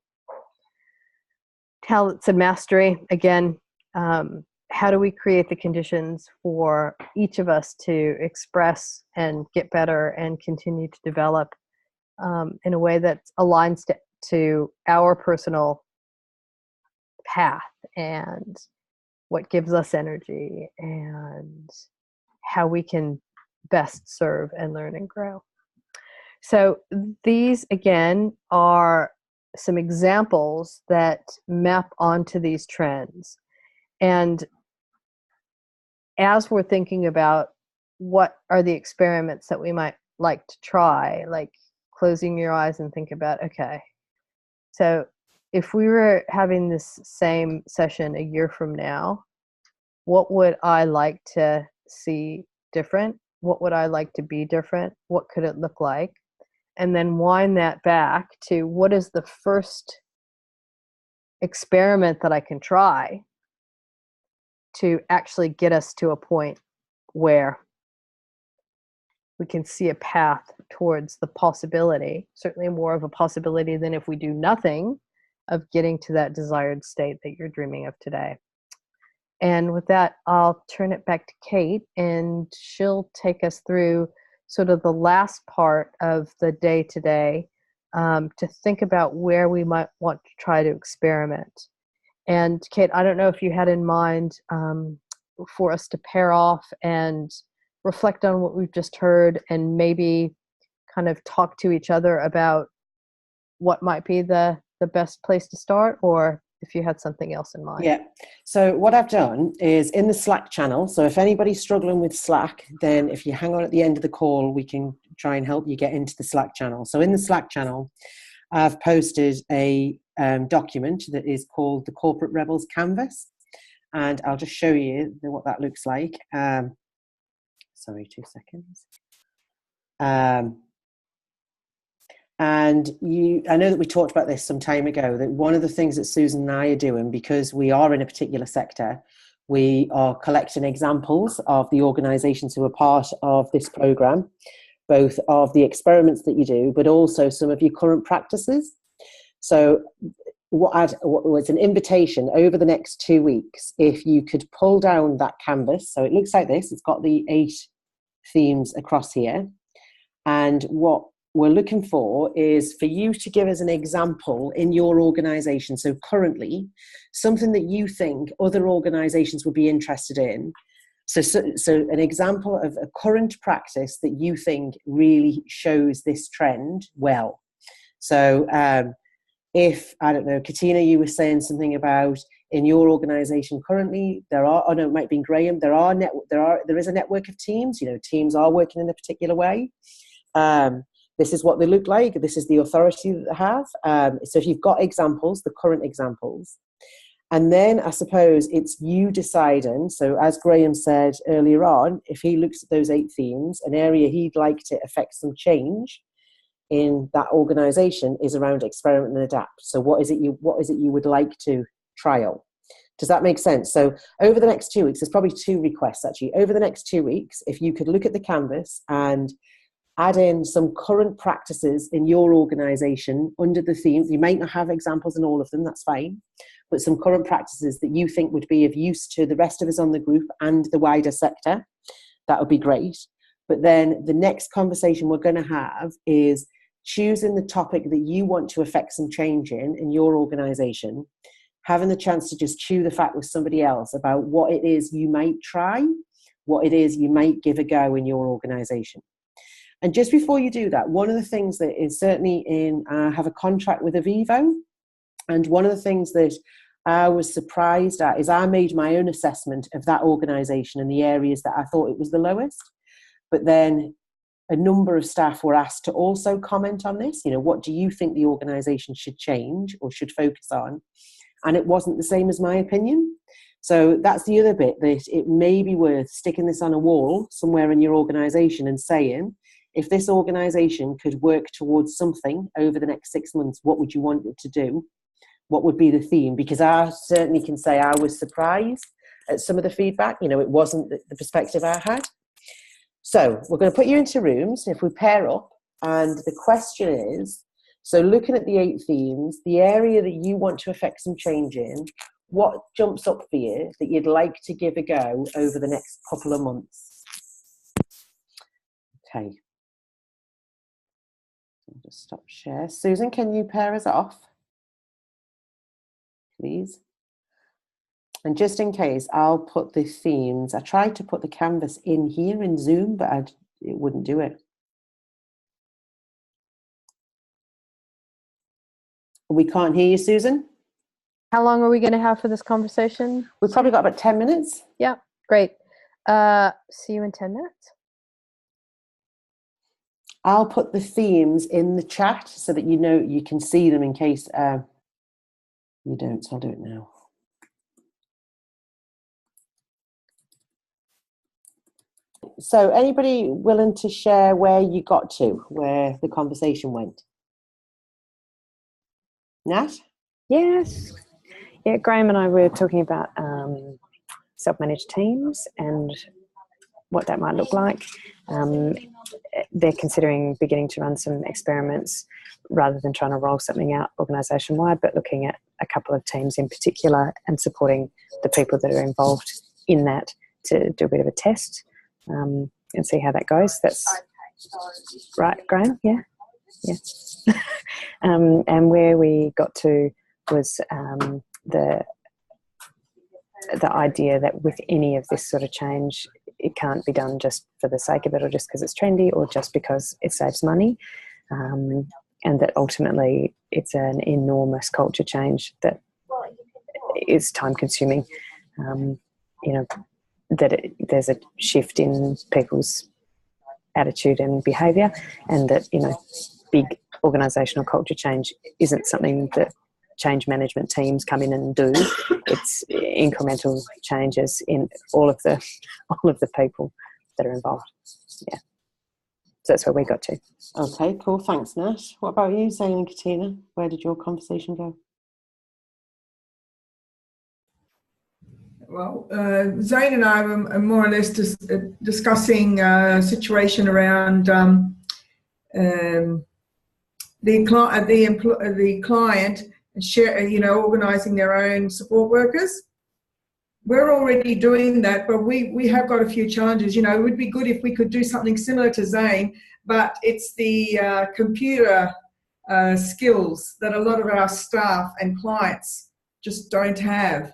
Talents and mastery, again, how do we create the conditions for each of us to express and get better and continue to develop in a way that aligns to our personal path and what gives us energy and how we can best serve and learn and grow. So these, again, are some examples that map onto these trends. And as we're thinking about what are the experiments that we might like to try, like closing your eyes and think about, okay, so if we were having this same session a year from now, what would I like to see different? What would I like to be different? What could it look like? And then wind that back to what is the first experiment that I can try to actually get us to a point where we can see a path towards the possibility, certainly more of a possibility than if we do nothing, of getting to that desired state that you're dreaming of today. And with that, I'll turn it back to Kate, and she'll take us through sort of the last part of the day today to think about where we might want to try to experiment. And Kate, I don't know if you had in mind for us to pair off and reflect on what we've just heard and maybe kind of talk to each other about what might be the best place to start, or if you had something else in mind.
Yeah. So what I've done is in the Slack channel. So if anybody's struggling with Slack, then if you hang on at the end of the call, we can try and help you get into the Slack channel. So in the Slack channel, I've posted a document that is called the Corporate Rebels Canvas. And I'll just show you what that looks like. Sorry, 2 seconds. And I know that we talked about this some time ago, that one of the things that Susan and I are doing, because we are in a particular sector, we are collecting examples of the organisations who are part of this programme, both of the experiments that you do, but also some of your current practices. So it's an invitation over the next 2 weeks, if you could pull down that canvas. So it looks like this. It's got the 8 themes across here. And what we're looking for is for you to give us an example in your organisation. So currently, something that you think other organisations would be interested in. So an example of a current practice that you think really shows this trend well. So if, I don't know, Katina, you were saying something about in your organisation currently, there it might be Graham, there is a network of teams, teams are working in a particular way. This is what they look like. This is the authority that they have. So if you've got examples, the current examples, and then I suppose it's you deciding. So as Graham said earlier on, if he looks at those 8 themes, an area he'd like to affect some change in that organisation is around experiment and adapt. So what is it you would like to trial? Does that make sense? So over the next 2 weeks, there's probably 2 requests actually. Over the next 2 weeks, if you could look at the canvas and add in some current practices in your organisation under the theme. You might not have examples in all of them, that's fine, but some current practices that you think would be of use to the rest of us on the group and the wider sector. That would be great. But then the next conversation we're going to have is choosing the topic that you want to affect some change in your organisation, having the chance to just chew the fat with somebody else about what it is you might try, what it is you might give a go in your organisation. And just before you do that, one of the things that is certainly I have a contract with Avivo, and one of the things that I was surprised at is I made my own assessment of that organisation and the areas that I thought it was the lowest. But then a number of staff were asked to also comment on this. What do you think the organisation should change or should focus on? And it wasn't the same as my opinion. So that's the other bit, that it may be worth sticking this on a wall somewhere in your organisation and saying, if this organisation could work towards something over the next 6 months, what would you want it to do? What would be the theme? Because I certainly can say I was surprised at some of the feedback. It wasn't the perspective I had. So we're going to put you into rooms. If we pair up, and the question is, so looking at the 8 themes, the area that you want to affect some change in, what jumps up for you that you'd like to give a go over the next couple of months? Okay. I'll just stop share. Susan, can you pair us off, please? And just in case, I'll put the themes. I tried to put the canvas in here in Zoom, but it wouldn't do it. We can't hear you, Susan.
How long are we going to have for this conversation?
We've probably got about 10 minutes.
Yeah, great. See you in 10 minutes.
I'll put the themes in the chat so that you can see them in case you don't. So I'll do it now. So anybody willing to share where you got to, where the conversation went? Nat?
Yes. Yeah, Graham and I were talking about self-managed teams and what that might look like. They're considering beginning to run some experiments rather than trying to roll something out organisation-wide, but looking at a couple of teams in particular and supporting the people that are involved in that to do a bit of a test and see how that goes. That's right, Graham? Yeah. And where we got to was the idea that with any of this sort of change, it can't be done just for the sake of it or just because it's trendy or just because it saves money, and that ultimately it's an enormous culture change that is time consuming. There's a shift in people's attitude and behaviour, and that big organisational culture change isn't something that change management teams come in and do. It's incremental changes in all of the people that are involved. Yeah, so that's where we got to.
Okay, cool. Thanks, Nat. What about you, Zane and Katina? Where did your conversation go?
Well, Zane and I were more or less discussing a situation around the client organising their own support workers. We're already doing that, but we have got a few challenges. It would be good if we could do something similar to Zane but it's the computer skills that a lot of our staff and clients just don't have.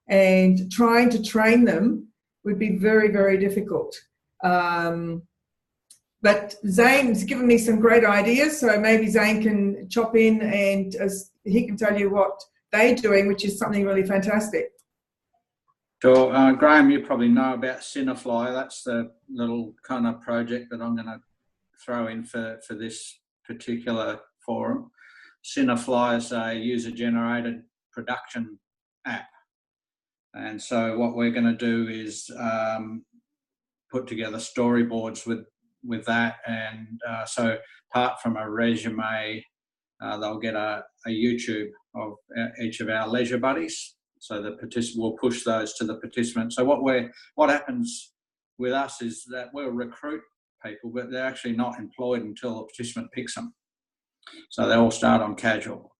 And trying to train them would be very, very difficult. But Zane's given me some great ideas, so maybe Zane can chop in and he can tell you what they're doing, which is something really fantastic.
Sure. Graham, you probably know about Cinefly. That's the little kind of project that I'm going to throw in for this particular forum. Cinefly is a user-generated production app. And so what we're going to do is put together storyboards with that. And so apart from a resume, they'll get a YouTube of each of our leisure buddies. So the participant will push those to the participants. So what happens with us is that we'll recruit people, but they're actually not employed until the participant picks them. So they all start on casual.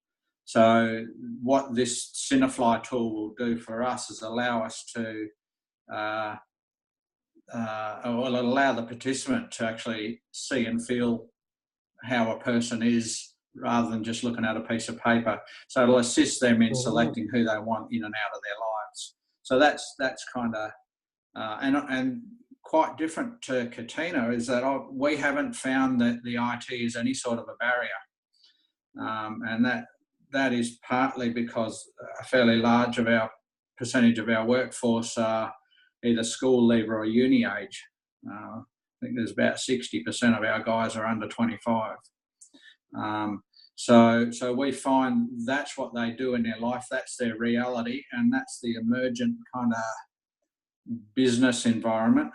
So what this Cinefly tool will do for us is allow us to, will allow the participant to actually see and feel how a person is rather than just looking at a piece of paper. So it'll assist them in selecting who they want in and out of their lives. So that's kind of, and quite different to Katina is that we haven't found that the IT is any sort of a barrier. And that is partly because a fairly large percentage of our workforce are either school leaver or uni age. I think there's about 60% of our guys are under 25. So we find that's what they do in their life, that's their reality, and that's the emergent kind of business environment.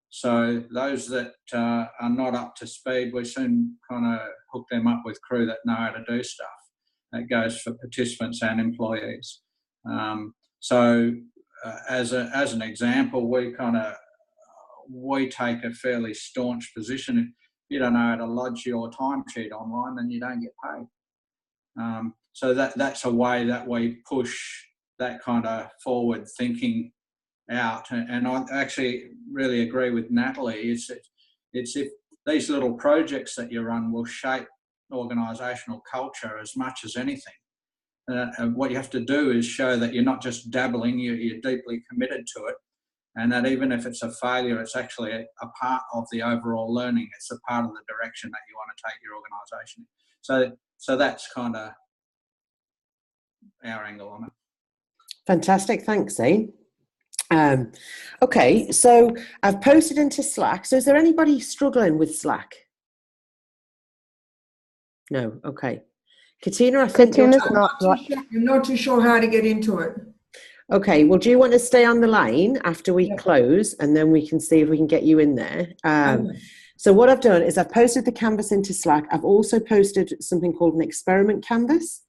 So those that are not up to speed, we soon kind of hook them up with crew that know how to do stuff. That goes for participants and employees. As an example, we take a fairly staunch position. If you don't know how to lodge your timesheet online, then you don't get paid. So that's a way that we push that kind of forward thinking out. And I actually really agree with Natalie. It's if these little projects that you run will shape organisational culture as much as anything. What you have to do is show that you're not just dabbling, you're deeply committed to it, and that even if it's a failure, it's actually a part of the overall learning. It's a part of the direction that you want to take your organisation. So that's kind of our angle on it.
Fantastic, thanks, Zane. Okay, so I've posted into Slack. So is there anybody struggling with Slack? No, okay. Katina, I think
Katina's not.
I'm not too sure how to get into it.
Okay, well, do you want to stay on the line after we close, and then we can see if we can get you in there? So what I've done is I've posted the canvas into Slack. I've also posted something called an experiment canvas.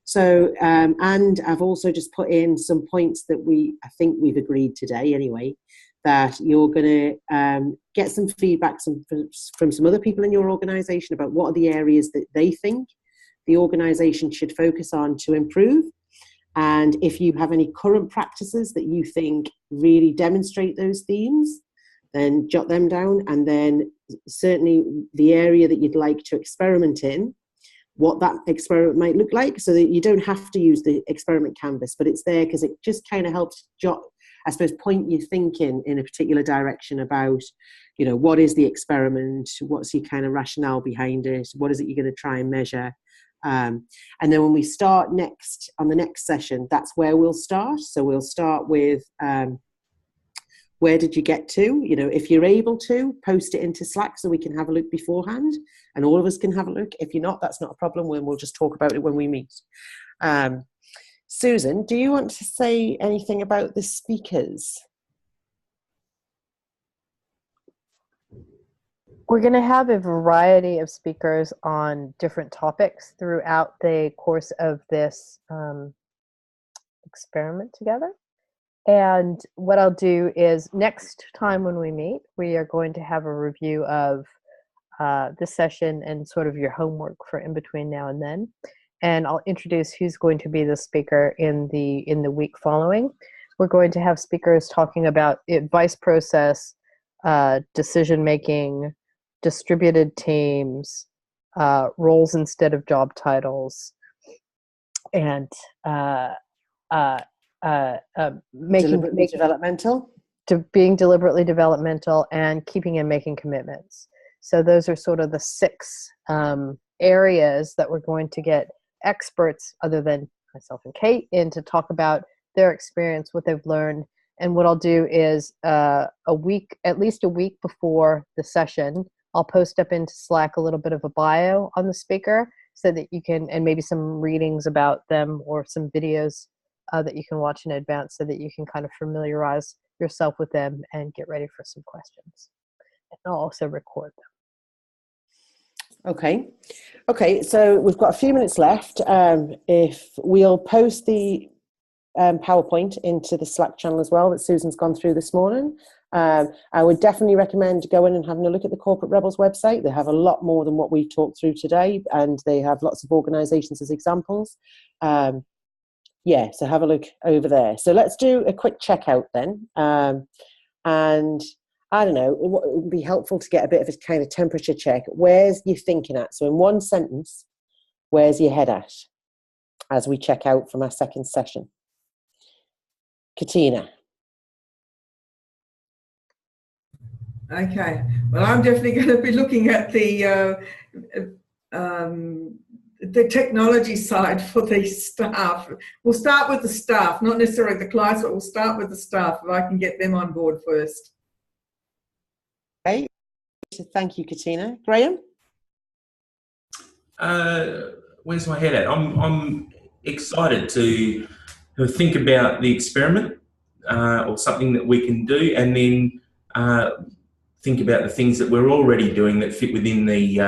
So, and I've also just put in some points that I think we've agreed today anyway, that you're going to get some feedback from some other people in your organisation about what are the areas that they think the organisation should focus on to improve. And if you have any current practices that you think really demonstrate those themes, then jot them down. And then certainly the area that you'd like to experiment in, what that experiment might look like, so that you don't have to use the experiment canvas, but it's there because it just kind of helps point your thinking in a particular direction about, what is the experiment, what's your kind of rationale behind it, what is it you're going to try and measure. And then when we start on the next session, that's where we'll start. So we'll start with where did you get to? If you're able to, post it into Slack so we can have a look beforehand and all of us can have a look. If you're not, that's not a problem. We'll just talk about it when we meet. Susan, do you want to say anything about the speakers?
We're going to have a variety of speakers on different topics throughout the course of this experiment together. And what I'll do is next time when we meet, we are going to have a review of this session and sort of your homework for in between now and then. And I'll introduce who's going to be the speaker in the week following. We're going to have speakers talking about advice process, decision making, distributed teams, roles instead of job titles, and
Deliberately developmental.
To being deliberately developmental and keeping and making commitments. So those are sort of the 6 areas that we're going to get experts other than myself and Kate in to talk about their experience, what they've learned. And what I'll do is at least a week before the session, I'll post up into Slack a little bit of a bio on the speaker so that you can, and maybe some readings about them or some videos that you can watch in advance so that you can kind of familiarize yourself with them and get ready for some questions. And I'll also record them.
Okay, so we've got a few minutes left. If we'll post the PowerPoint into the Slack channel as well that Susan's gone through this morning. I would definitely recommend going and having a look at the Corporate Rebels website. They have a lot more than what we talked through today, and they have lots of organisations as examples. Yeah, so have a look over there. So let's do a quick checkout then. And I don't know, it would be helpful to get a bit of a kind of temperature check. Where's your thinking at? So in one sentence, where's your head at as we check out from our second session? Katina.
Okay, well, I'm definitely going to be looking at the technology side for the staff. We'll start with the staff, not necessarily the clients, but we'll start with the staff if I can get them on board first.
Okay, so thank you, Katina. Graham?
Where's my head at? I'm excited to think about the experiment or something that we can do, and then think about the things that we're already doing that fit within the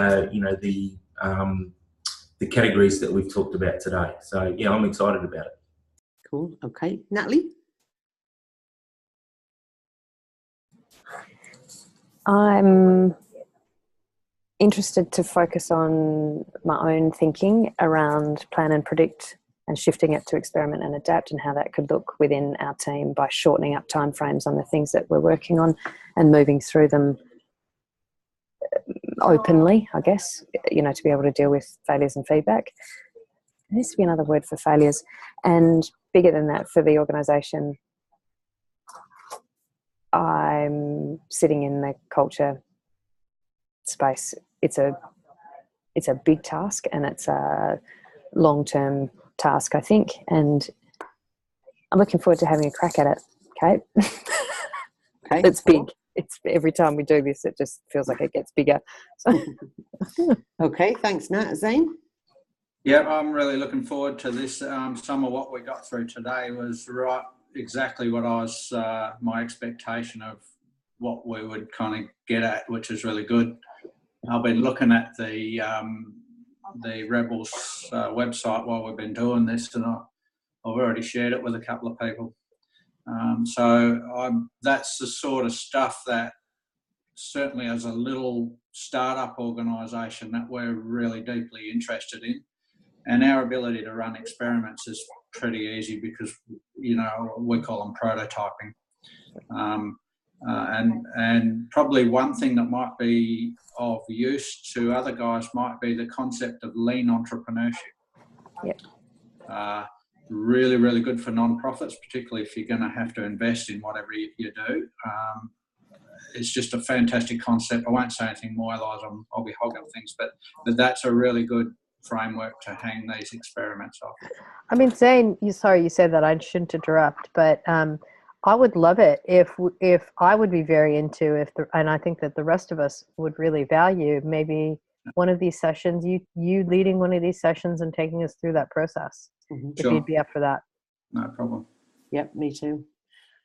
the categories that we've talked about today. So yeah, I'm excited about it.
Cool. Okay, Natalie.
I'm interested to focus on my own thinking around plan and predict and shifting it to experiment and adapt, and how that could look within our team by shortening up timeframes on the things that we're working on and moving through them openly, I guess, to be able to deal with failures and feedback. There needs to be another word for failures. And bigger than that, for the organisation, I'm sitting in the culture space. It's a big task, and it's a long-term task, I think, and I'm looking forward to having a crack at it, Kate.
Okay.
It's big. It's every time we do this, it just feels like it gets bigger. So.
Okay, thanks, Nat. Zane?
Yeah, I'm really looking forward to this. Some of what we got through today was exactly what I was, my expectation of what we would kind of get at, which is really good. I've been looking at the Rebels website while we've been doing this, and I've already shared it with a couple of people. That's the sort of stuff that certainly as a little startup organisation that we're really deeply interested in. And our ability to run experiments is pretty easy because, we call them prototyping. And probably one thing that might be of use to other guys might be the concept of lean entrepreneurship.
Yep.
Really, really good for non-profits, particularly if you're going to have to invest in whatever you do. It's just a fantastic concept. I won't say anything more, otherwise I'll be hogging things, but that's a really good framework to hang these experiments off.
I mean, Zane, you said that, I shouldn't interrupt, but I would love it if I would be very into and I think that the rest of us would really value maybe one of these sessions, you leading one of these sessions and taking us through that process.
Mm-hmm.
If you'd be up for that.
No problem.
Yep, me too.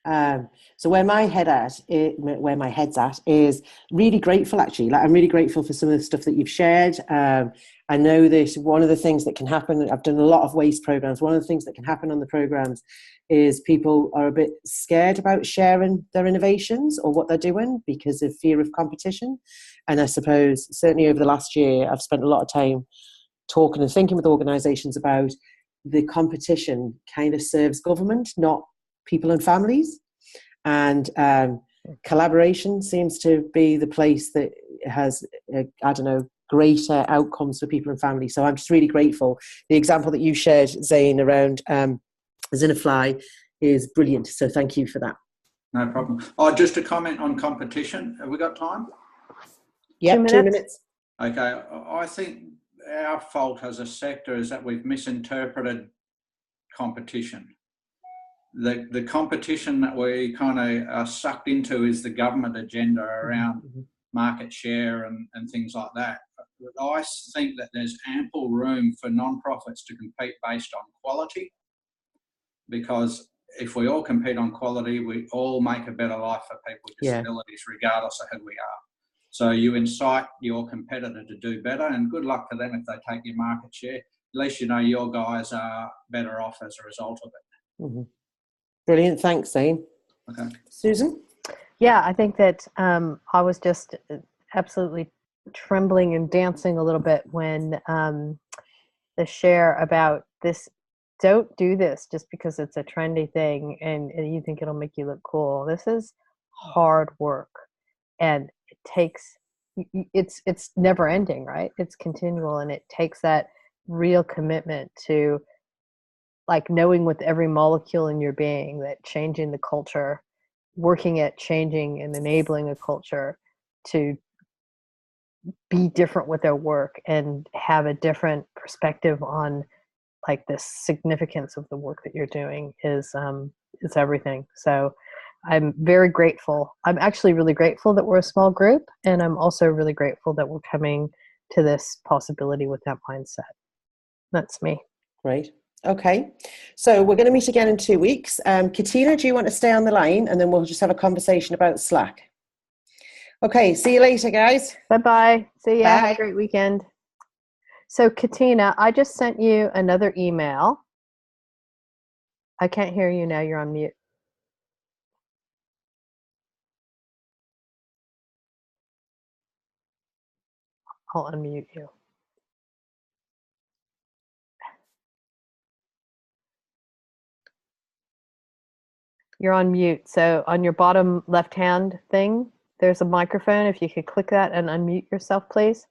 So where my head's at is really grateful, actually. Like, I'm really grateful for some of the stuff that you've shared. I know that one of the things that can happen, I've done a lot of waste programs. One of the things that can happen on the programs is people are a bit scared about sharing their innovations or what they're doing because of fear of competition. And I suppose certainly over the last year, I've spent a lot of time talking and thinking with organisations about the competition kind of serves government, not people and families. And collaboration seems to be the place that has, I don't know, greater outcomes for people and families. So I'm just really grateful. The example that you shared, Zane, around Zinafly is brilliant. So thank you for that.
No problem. Oh, just a comment on competition. Have we got time?
Yeah, 2 minutes.
Okay. I think our fault as a sector is that we've misinterpreted competition. The competition that we kind of are sucked into is the government agenda around market share and things like that. But I think that there's ample room for non-profits to compete based on quality, because if we all compete on quality, we all make a better life for people with disabilities, regardless of who we are. So you incite your competitor to do better, and good luck to them if they take your market share. At least you know your guys are better off as a result of it.
Brilliant. Thanks, Zane.
Okay.
Susan?
Yeah, I think that I was just absolutely trembling and dancing a little bit when the share about this. Don't do this just because it's a trendy thing and you think it'll make you look cool. This is hard work, and it takes, it's never ending, right? It's continual, and it takes that real commitment to, like, knowing with every molecule in your being that changing the culture, working at changing and enabling a culture to be different with their work and have a different perspective on, like, the significance of the work that you're doing is everything. So I'm very grateful. I'm actually really grateful that we're a small group, and I'm also really grateful that we're coming to this possibility with that mindset. That's me.
Great. Okay. So we're going to meet again in 2 weeks. Katina, do you want to stay on the line, and then we'll just have a conversation about Slack? Okay. See you later, guys.
Bye-bye. See ya.
Bye.
Have a great weekend. So, Katina, I just sent you another email. I can't hear you now. You're on mute. I'll unmute you. You're on mute. So on your bottom left-hand thing, there's a microphone. If you could click that and unmute yourself, please.